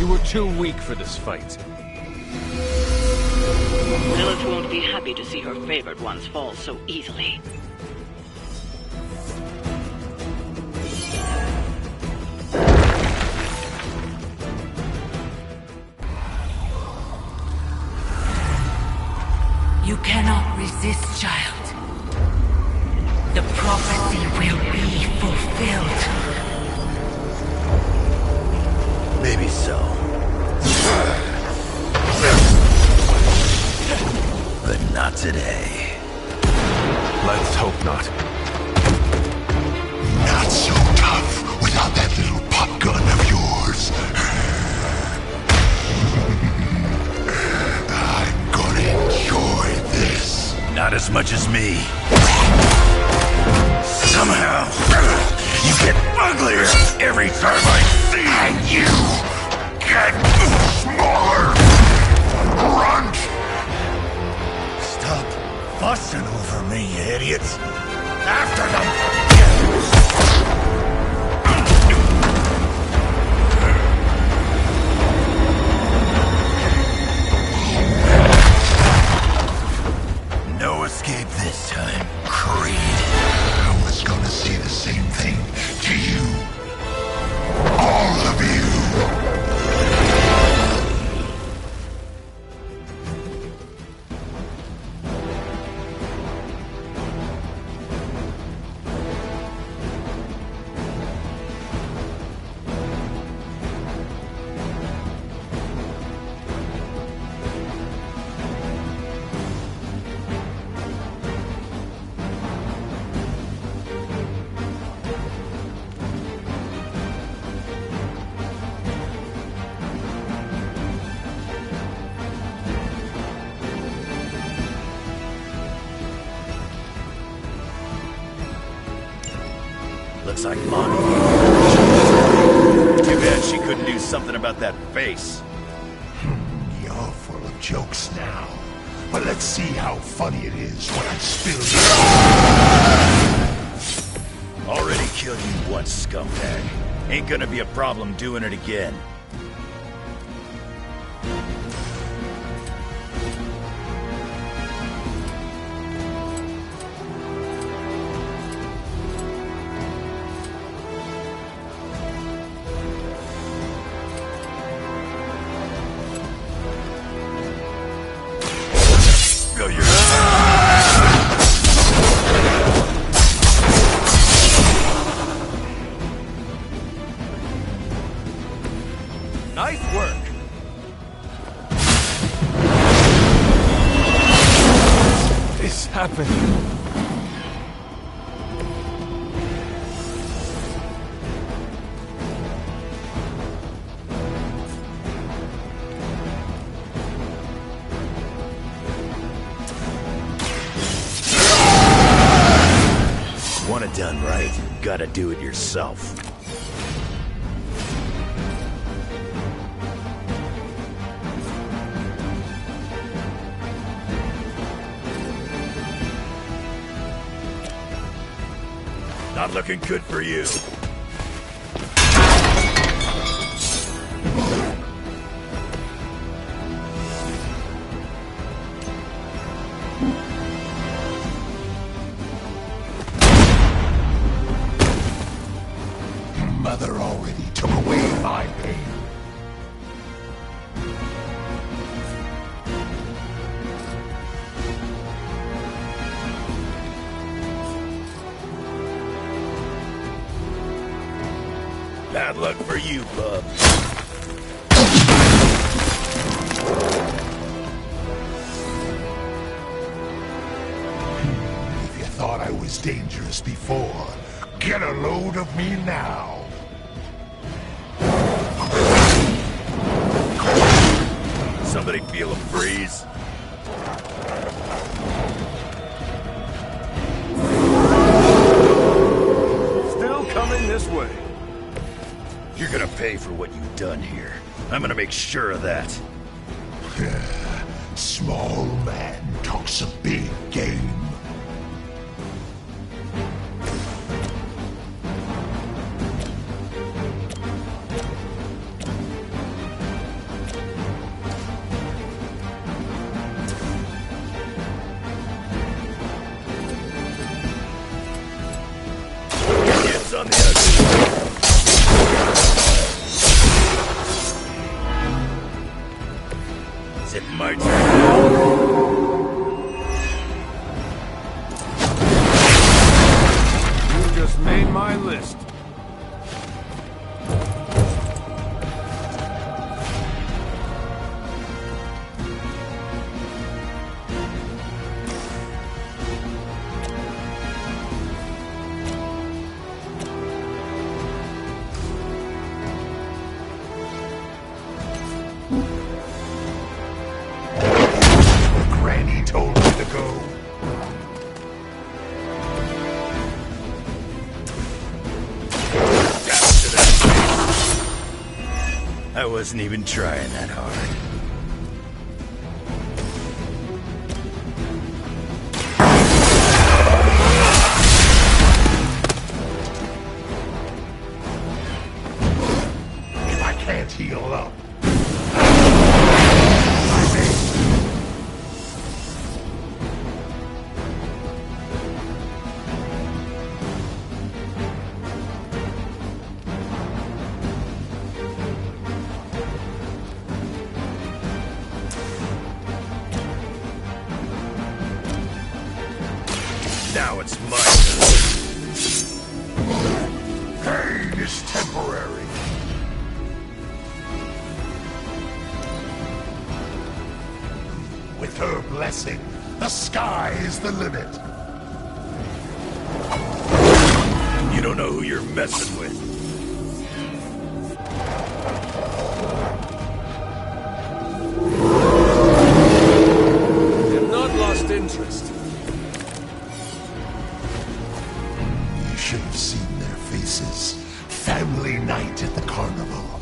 You were too weak for this fight. Lilith won't be happy to see her favored ones fall so easily. You cannot resist, child. The prophecy will be fulfilled. Maybe so. But not today. Let's hope not. Not so tough with as much as me. Somehow, you get uglier every time I see you. Get smaller, grunt. Stop fussing over me, you idiots. After them. No escape this time, Creed. I was gonna say the same thing to you. All of you. Looks like Mommy. Too bad she couldn't do something about that face. You're full of jokes now. But let's see how funny it is when I spill you. Already killed you once, scumbag. Ain't gonna be a problem doing it again. Go your Nice work. What is happening? Want it done right, gotta do it yourself. Not looking good for you. Mother already took away my pain. Bad luck for you, bub. If you thought I was dangerous before, get a load of me now. Somebody feel a breeze? Still coming this way. You're gonna pay for what you've done here. I'm gonna make sure of that. Small man talks a big game. It's on the other. Is it my turn? You just made my list. Granny told me to go. I wasn't even trying that hard. If I can't heal up, now it's my turn. pain is temporary. With her blessing, the sky is the limit. You don't know who you're messing with. I've not lost interest. You should have seen their faces. Family night at the carnival.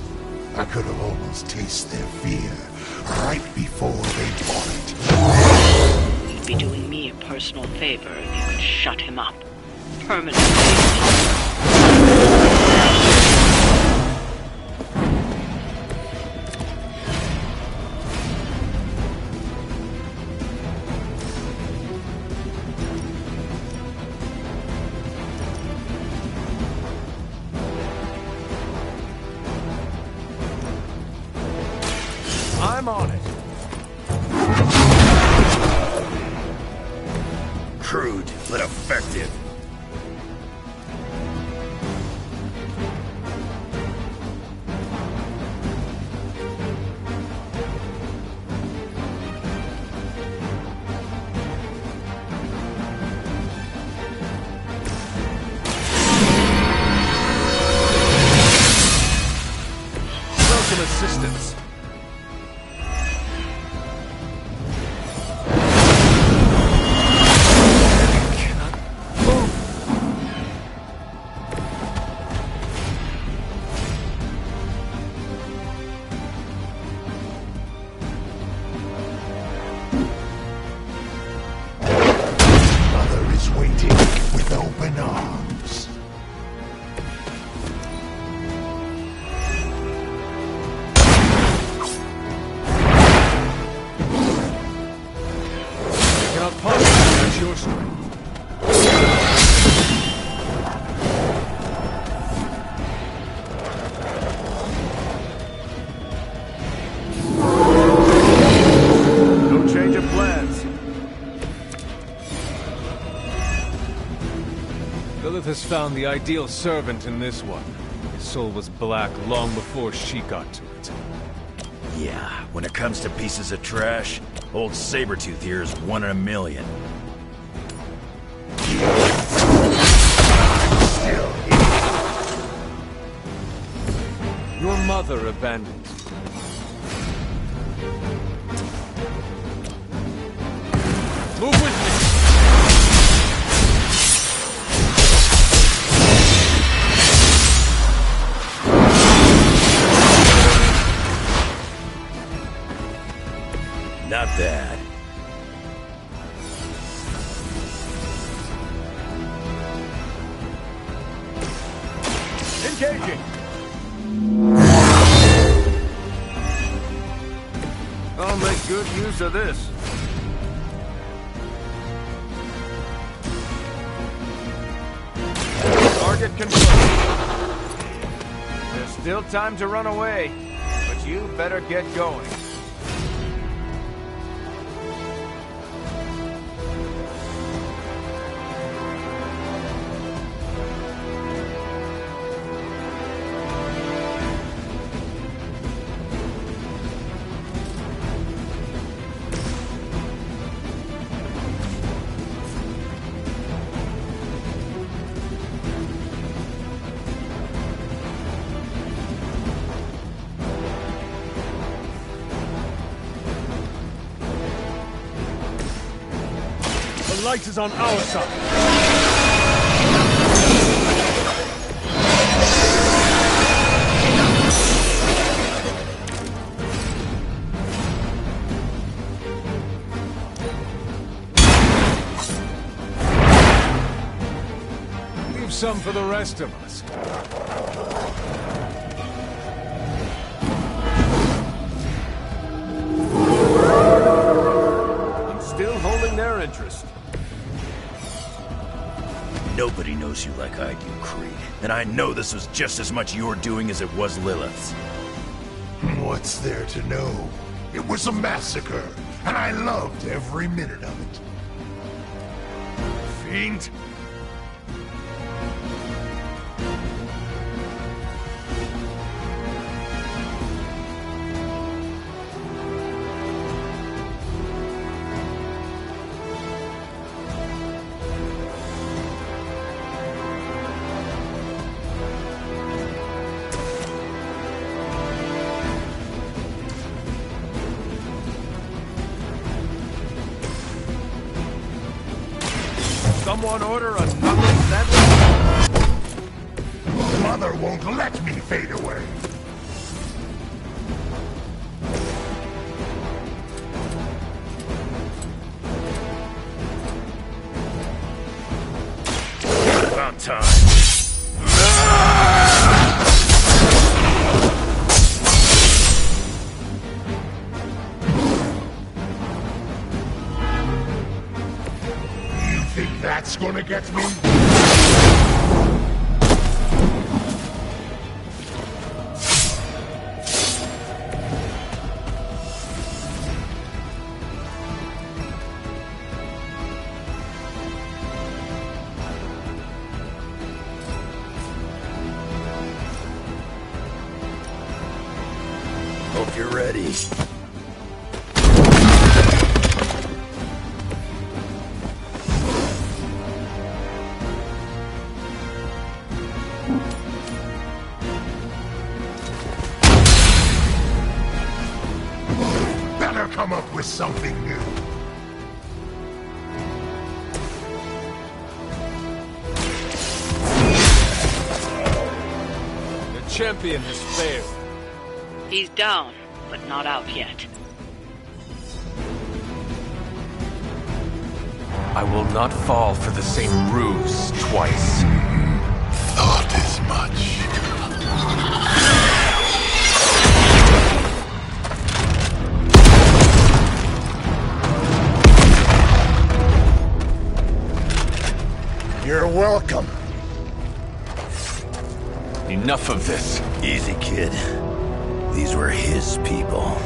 I could have almost tasted their fear right before they bought it. You'd be doing me a personal favor if you could shut him up. Permanently. I'm on it. Crude, but effective. Welcome assistance. Mother is waiting with open arms. I cannot possibly match your strength. No change of plans. Lilith has found the ideal servant in this one. His soul was black long before she got to it. Yeah, when it comes to pieces of trash, old Sabretooth here is 1 in a million. Your mother abandoned you. Move with me! Not bad. Engaging! I'll make good use of this. Target confirmed. There's still time to run away, but you better get going. The light is on our side. some for the rest of us. I'm still holding their interest. Nobody knows you like I do, Krieg. And I know this was just as much your doing as it was Lilith's. What's there to know? It was a massacre, and I loved every minute of it. Fiend! Someone order another sandwich? Mother won't let me fade away. About time. That's gonna get me? Hope you're ready. Come up with something new. The champion has failed. He's down, but not out yet. I will not fall for the same ruse twice. Thought as much. You're welcome. Enough of this. Easy, kid. These were his people.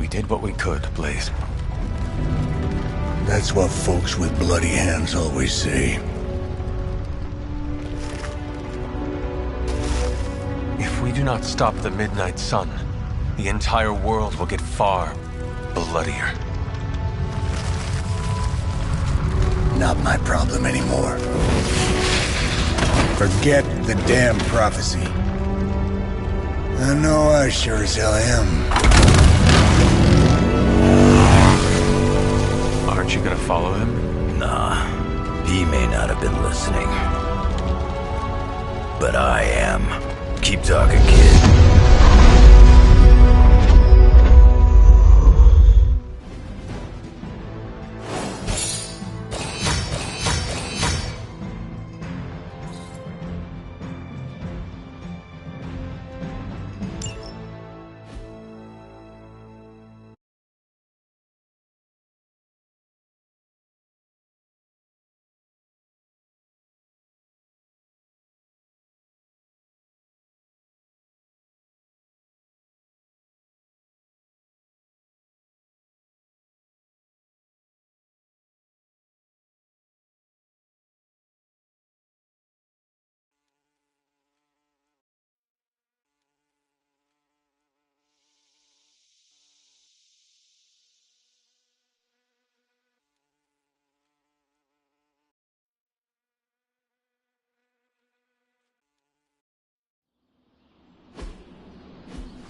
Did what we could, Blaze. That's what folks with bloody hands always say. If we do not stop the Midnight Sun, the entire world will get far bloodier. Not my problem anymore. Forget the damn prophecy. I know I sure as hell am. Aren't you gonna follow him? Nah, he may not have been listening. But I am. Keep talking, kid.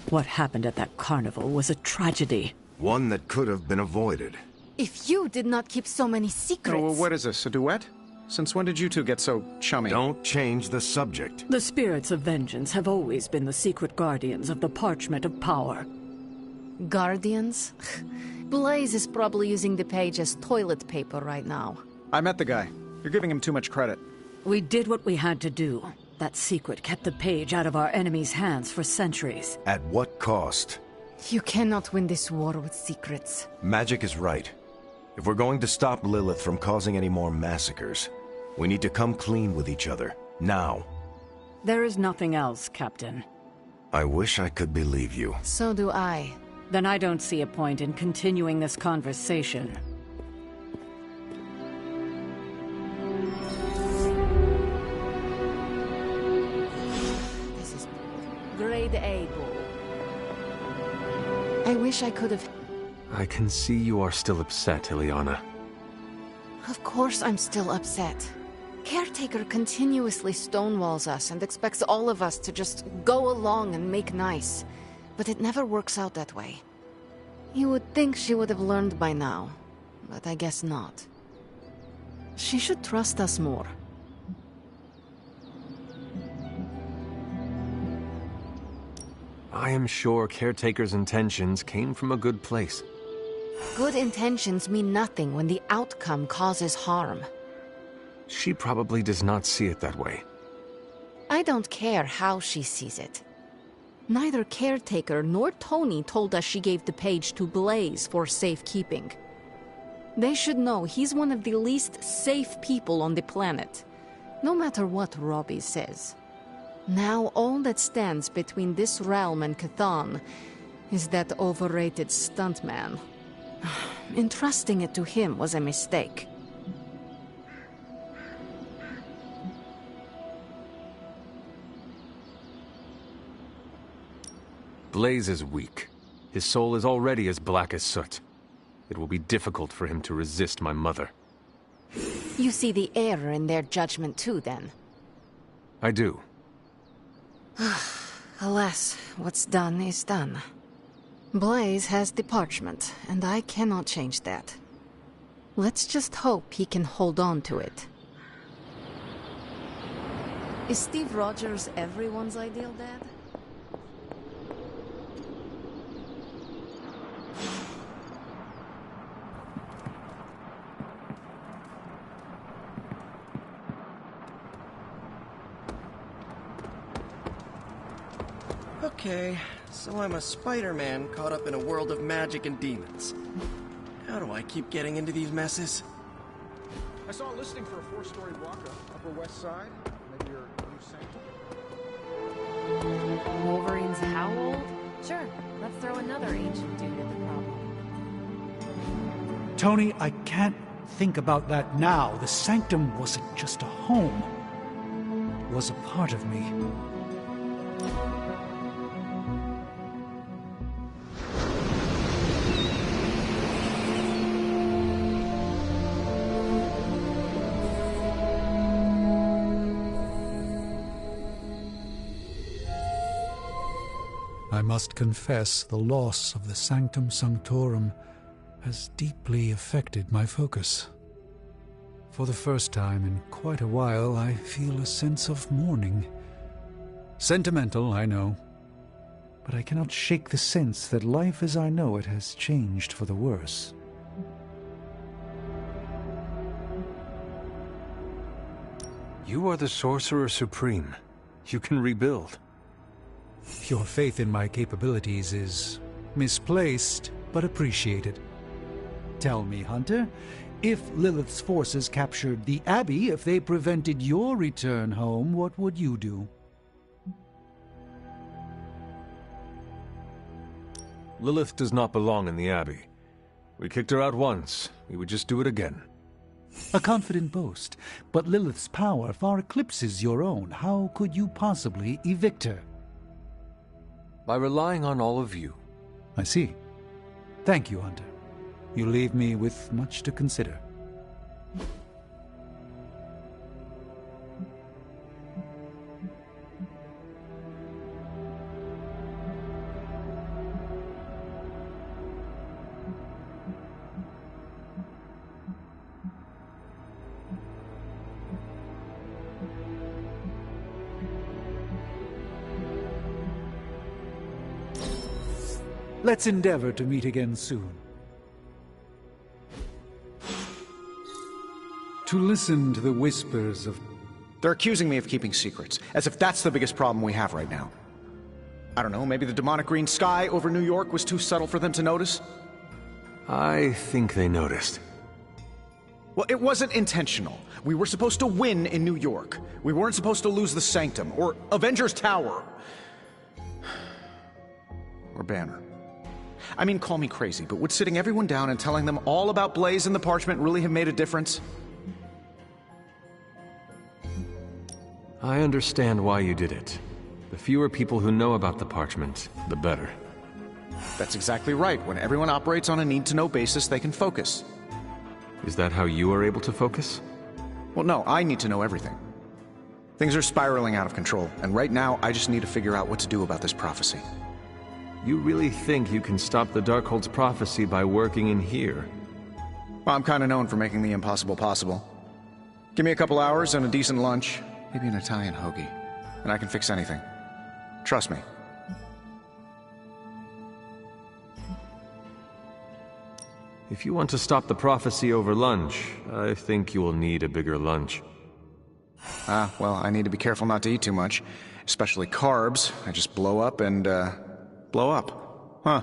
What happened at that carnival was a tragedy. One that could have been avoided. If you did not keep so many secrets... Oh, what is this, a duet? Since when did you two get so chummy? Don't change the subject. The spirits of vengeance have always been the secret guardians of the Parchment of Power. Guardians? Blaze is probably using the page as toilet paper right now. I met the guy. You're giving him too much credit. We did what we had to do. That secret kept the page out of our enemies' hands for centuries. At what cost? You cannot win this war with secrets. Magic is right. If we're going to stop Lilith from causing any more massacres, we need to come clean with each other. Now. There is nothing else, Captain. I wish I could believe you. So do I. Then I don't see a point in continuing this conversation. This is grade A bull. I wish I could have... I can see you are still upset, Ileana. Of course I'm still upset. Caretaker continuously stonewalls us and expects all of us to just go along and make nice. But it never works out that way. You would think she would have learned by now, but I guess not. She should trust us more. I am sure Caretaker's intentions came from a good place. Good intentions mean nothing when the outcome causes harm. She probably does not see it that way. I don't care how she sees it. Neither Caretaker nor Tony told us she gave the page to Blaze for safekeeping. They should know he's one of the least safe people on the planet, no matter what Robbie says. Now all that stands between this realm and Chthon is that overrated stuntman. Entrusting it to him was a mistake. Blaze is weak. His soul is already as black as soot. It will be difficult for him to resist my mother. You see the error in their judgment too, then? I do. Alas, what's done is done. Blaze has the parchment, and I cannot change that. Let's just hope he can hold on to it. Is Steve Rogers everyone's ideal dad? Okay, so I'm a Spider-Man caught up in a world of magic and demons. How do I keep getting into these messes? I saw a listing for a 4-story walk-up, Upper West Side. Maybe your new sanctum? Wolverine's how old? Sure, let's throw another ancient dude at the problem. Tony, I can't think about that now. The sanctum wasn't just a home. It was a part of me. I must confess the loss of the Sanctum Sanctorum has deeply affected my focus. For the first time in quite a while, I feel a sense of mourning. Sentimental, I know, but I cannot shake the sense that life as I know it has changed for the worse. You are the Sorcerer Supreme. You can rebuild. Your faith in my capabilities is misplaced, but appreciated. Tell me, Hunter, if Lilith's forces captured the Abbey, if they prevented your return home, what would you do? Lilith does not belong in the Abbey. We kicked her out once. We would just do it again. A confident boast, but Lilith's power far eclipses your own. How could you possibly evict her? By relying on all of you. I see. Thank you, Hunter. You leave me with much to consider. Let's endeavor to meet again soon. To listen to the whispers of... They're accusing me of keeping secrets, as if that's the biggest problem we have right now. I don't know, maybe the demonic green sky over New York was too subtle for them to notice? I think they noticed. Well, it wasn't intentional. We were supposed to win in New York. We weren't supposed to lose the Sanctum, or Avengers Tower. Or Banner. I mean, call me crazy, but would sitting everyone down and telling them all about Blaze and the Parchment really have made a difference? I understand why you did it. The fewer people who know about the Parchment, the better. That's exactly right. When everyone operates on a need-to-know basis, they can focus. Is that how you are able to focus? Well, no, I need to know everything. Things are spiraling out of control, and right now, I just need to figure out what to do about this prophecy. You really think you can stop the Darkhold's prophecy by working in here? Well, I'm kind of known for making the impossible possible. Give me a couple hours and a decent lunch, maybe an Italian hoagie, and I can fix anything. Trust me. If you want to stop the prophecy over lunch, I think you will need a bigger lunch. Well, I need to be careful not to eat too much, especially carbs. I just blow up and, blow up. Huh.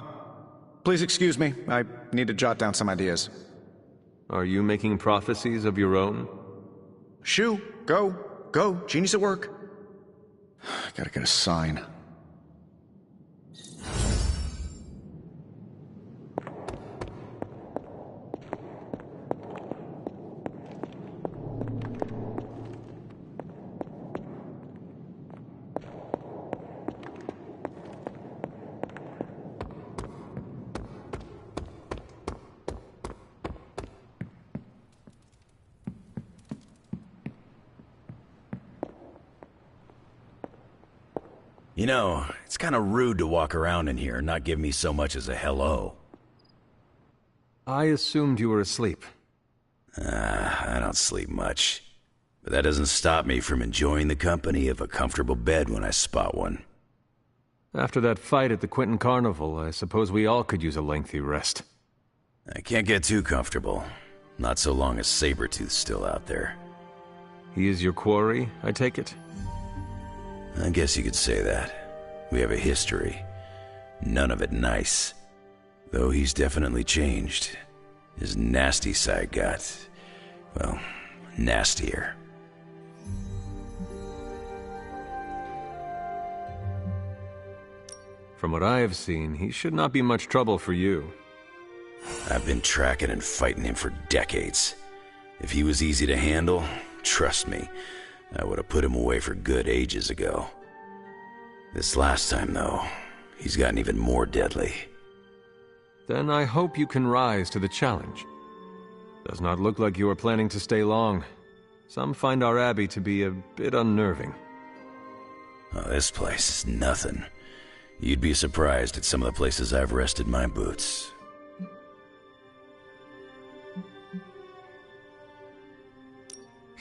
Please excuse me, I need to jot down some ideas. Are you making prophecies of your own? Shoo, go, genius at work. I gotta get a sign. You know, it's kind of rude to walk around in here and not give me so much as a hello. I assumed you were asleep. I don't sleep much. But that doesn't stop me from enjoying the company of a comfortable bed when I spot one. After that fight at the Quentin Carnival, I suppose we all could use a lengthy rest. I can't get too comfortable. Not so long as Sabretooth's still out there. He is your quarry, I take it? I guess you could say that. We have a history. None of it nice. Though he's definitely changed. His nasty side got, well, nastier. From what I have seen, he should not be much trouble for you. I've been tracking and fighting him for decades. If he was easy to handle, trust me, I would have put him away for good ages ago. This last time, though, he's gotten even more deadly. Then I hope you can rise to the challenge. Does not look like you are planning to stay long. Some find our abbey to be a bit unnerving. Oh, this place is nothing. You'd be surprised at some of the places I've rested my boots.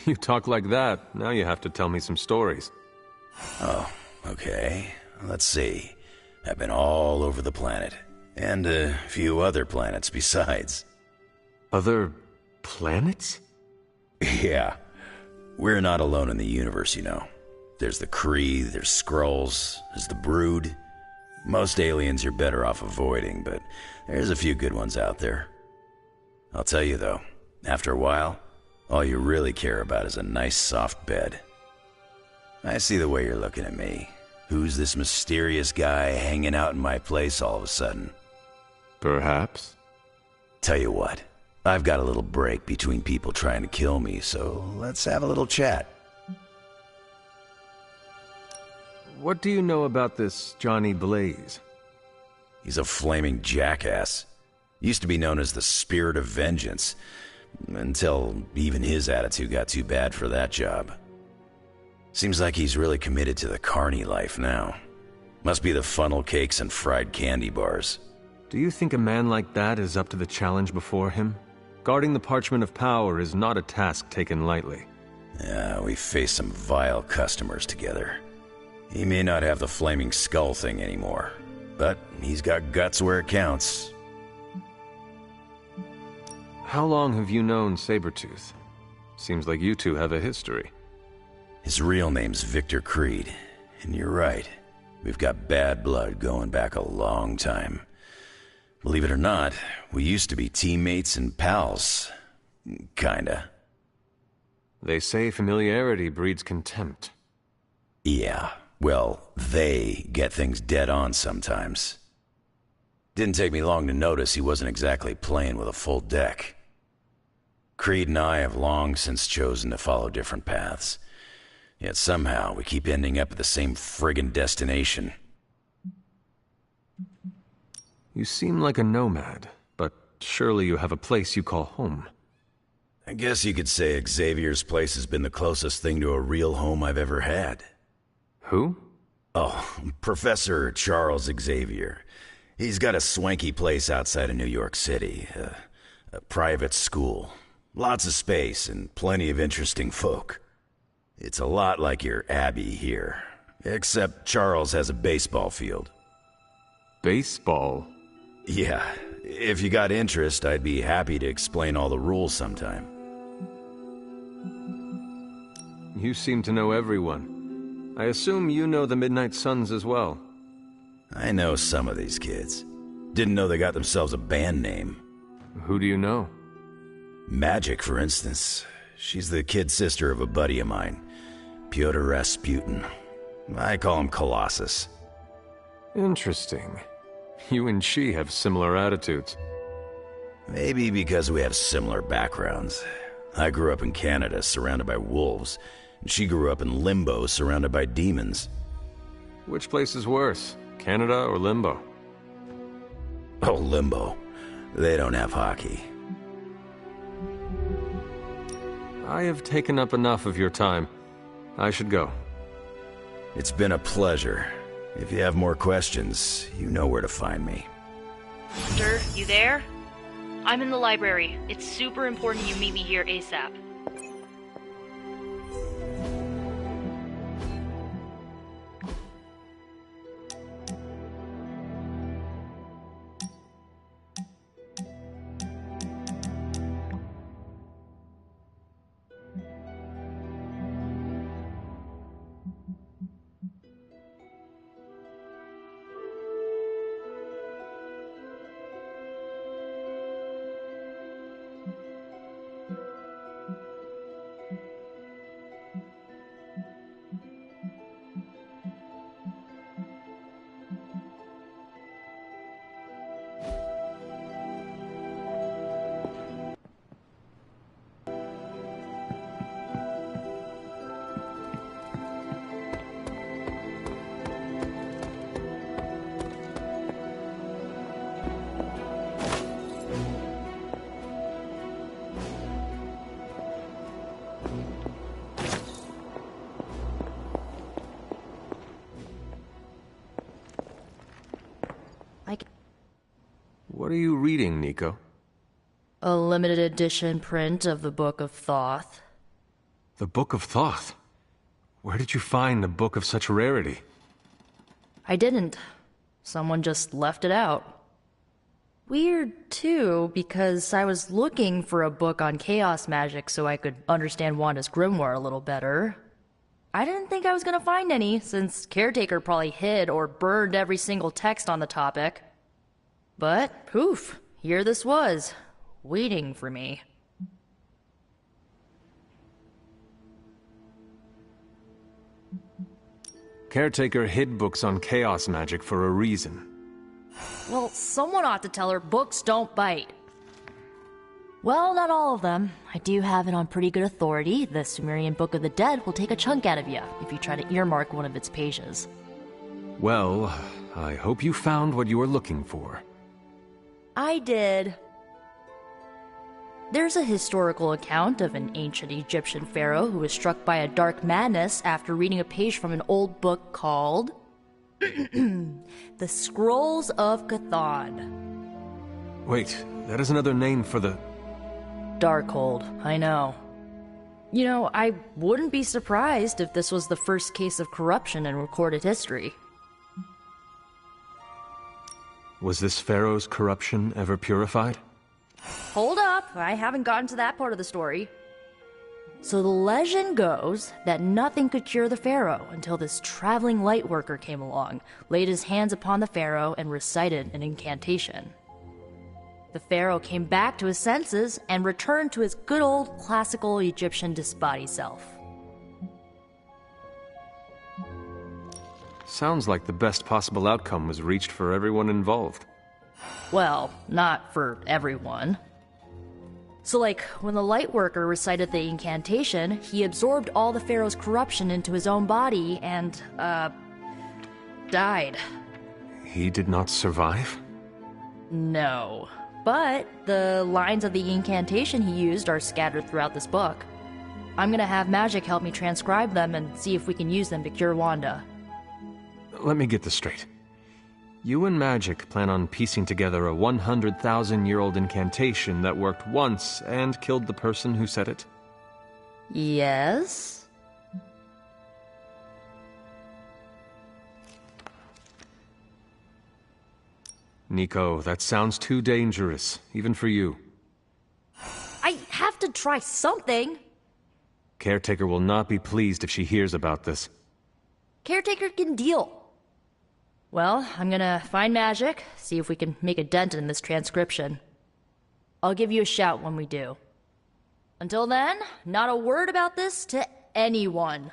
You talk like that, now you have to tell me some stories. Oh, okay. Let's see. I've been all over the planet. And a few other planets besides. Other planets? Yeah. We're not alone in the universe, you know. There's the Kree, there's Skrulls, there's the Brood. Most aliens you're better off avoiding, but there's a few good ones out there. I'll tell you though, after a while, all you really care about is a nice soft bed. I see the way you're looking at me. Who's this mysterious guy hanging out in my place all of a sudden? Perhaps. Tell you what, I've got a little break between people trying to kill me, so let's have a little chat. What do you know about this Johnny Blaze? He's a flaming jackass. Used to be known as the Spirit of Vengeance, until even his attitude got too bad for that job. Seems like he's really committed to the carny life now. Must be the funnel cakes and fried candy bars. Do you think a man like that is up to the challenge before him? Guarding the Parchment of Power is not a task taken lightly. Yeah, we faced some vile customers together. He may not have the flaming skull thing anymore, But he's got guts where it counts. How long have you known Sabretooth? Seems like you two have a history. His real name's Victor Creed. And you're right. We've got bad blood going back a long time. Believe it or not, we used to be teammates and pals. Kinda. They say familiarity breeds contempt. Yeah, well, they get things dead on sometimes. Didn't take me long to notice he wasn't exactly playing with a full deck. Creed and I have long since chosen to follow different paths. Yet somehow we keep ending up at the same friggin' destination. You seem like a nomad, but surely you have a place you call home. I guess you could say Xavier's place has been the closest thing to a real home I've ever had. Who? Oh, Professor Charles Xavier. He's got a swanky place outside of New York City. A private school. Lots of space and plenty of interesting folk. It's a lot like your Abbey here. Except Charles has a baseball field. Baseball? Yeah. If you got interest, I'd be happy to explain all the rules sometime. You seem to know everyone. I assume you know the Midnight Suns as well. I know some of these kids. Didn't know they got themselves a band name. Who do you know? Magic, for instance. She's the kid sister of a buddy of mine, Pyotr Rasputin. I call him Colossus. Interesting. You and she have similar attitudes. Maybe because we have similar backgrounds. I grew up in Canada, surrounded by wolves, and she grew up in Limbo, surrounded by demons. Which place is worse, Canada or Limbo? Oh, Limbo. They don't have hockey. I have taken up enough of your time. I should go. It's been a pleasure. If you have more questions, you know where to find me. Sir, you there? I'm in the library. It's super important you meet me here ASAP. What are you reading, Nico? A limited edition print of the Book of Thoth. The Book of Thoth? Where did you find a book of such rarity? I didn't. Someone just left it out. Weird, too, because I was looking for a book on chaos magic so I could understand Wanda's grimoire a little better. I didn't think I was gonna find any, since Caretaker probably hid or burned every single text on the topic. But, poof, here this was, waiting for me. Caretaker hid books on chaos magic for a reason. Well, someone ought to tell her books don't bite. Well, not all of them. I do have it on pretty good authority. The Sumerian Book of the Dead will take a chunk out of you if you try to earmark one of its pages. Well, I hope you found what you were looking for. I did. There's a historical account of an ancient Egyptian pharaoh who was struck by a dark madness after reading a page from an old book called The Scrolls of Chthon. Wait, that is another name for the... Darkhold, I know. You know, I wouldn't be surprised if this was the first case of corruption in recorded history. Was this pharaoh's corruption ever purified? Hold up, I haven't gotten to that part of the story. So the legend goes that nothing could cure the pharaoh until this traveling light worker came along, laid his hands upon the pharaoh, and recited an incantation. The pharaoh came back to his senses and returned to his good old classical Egyptian disbody self. Sounds like the best possible outcome was reached for everyone involved. Well, not for everyone. So like, when the Lightworker recited the incantation, he absorbed all the pharaoh's corruption into his own body and, died. He did not survive? No. But the lines of the incantation he used are scattered throughout this book. I'm gonna have Magic help me transcribe them and see if we can use them to cure Wanda. Let me get this straight. You and Magic plan on piecing together a 100,000-year-old incantation that worked once and killed the person who said it? Yes? Nico, that sounds too dangerous, even for you. I have to try something! Caretaker will not be pleased if she hears about this. Caretaker can deal. Well, I'm gonna find Magic, see if we can make a dent in this transcription. I'll give you a shout when we do. Until then, not a word about this to anyone.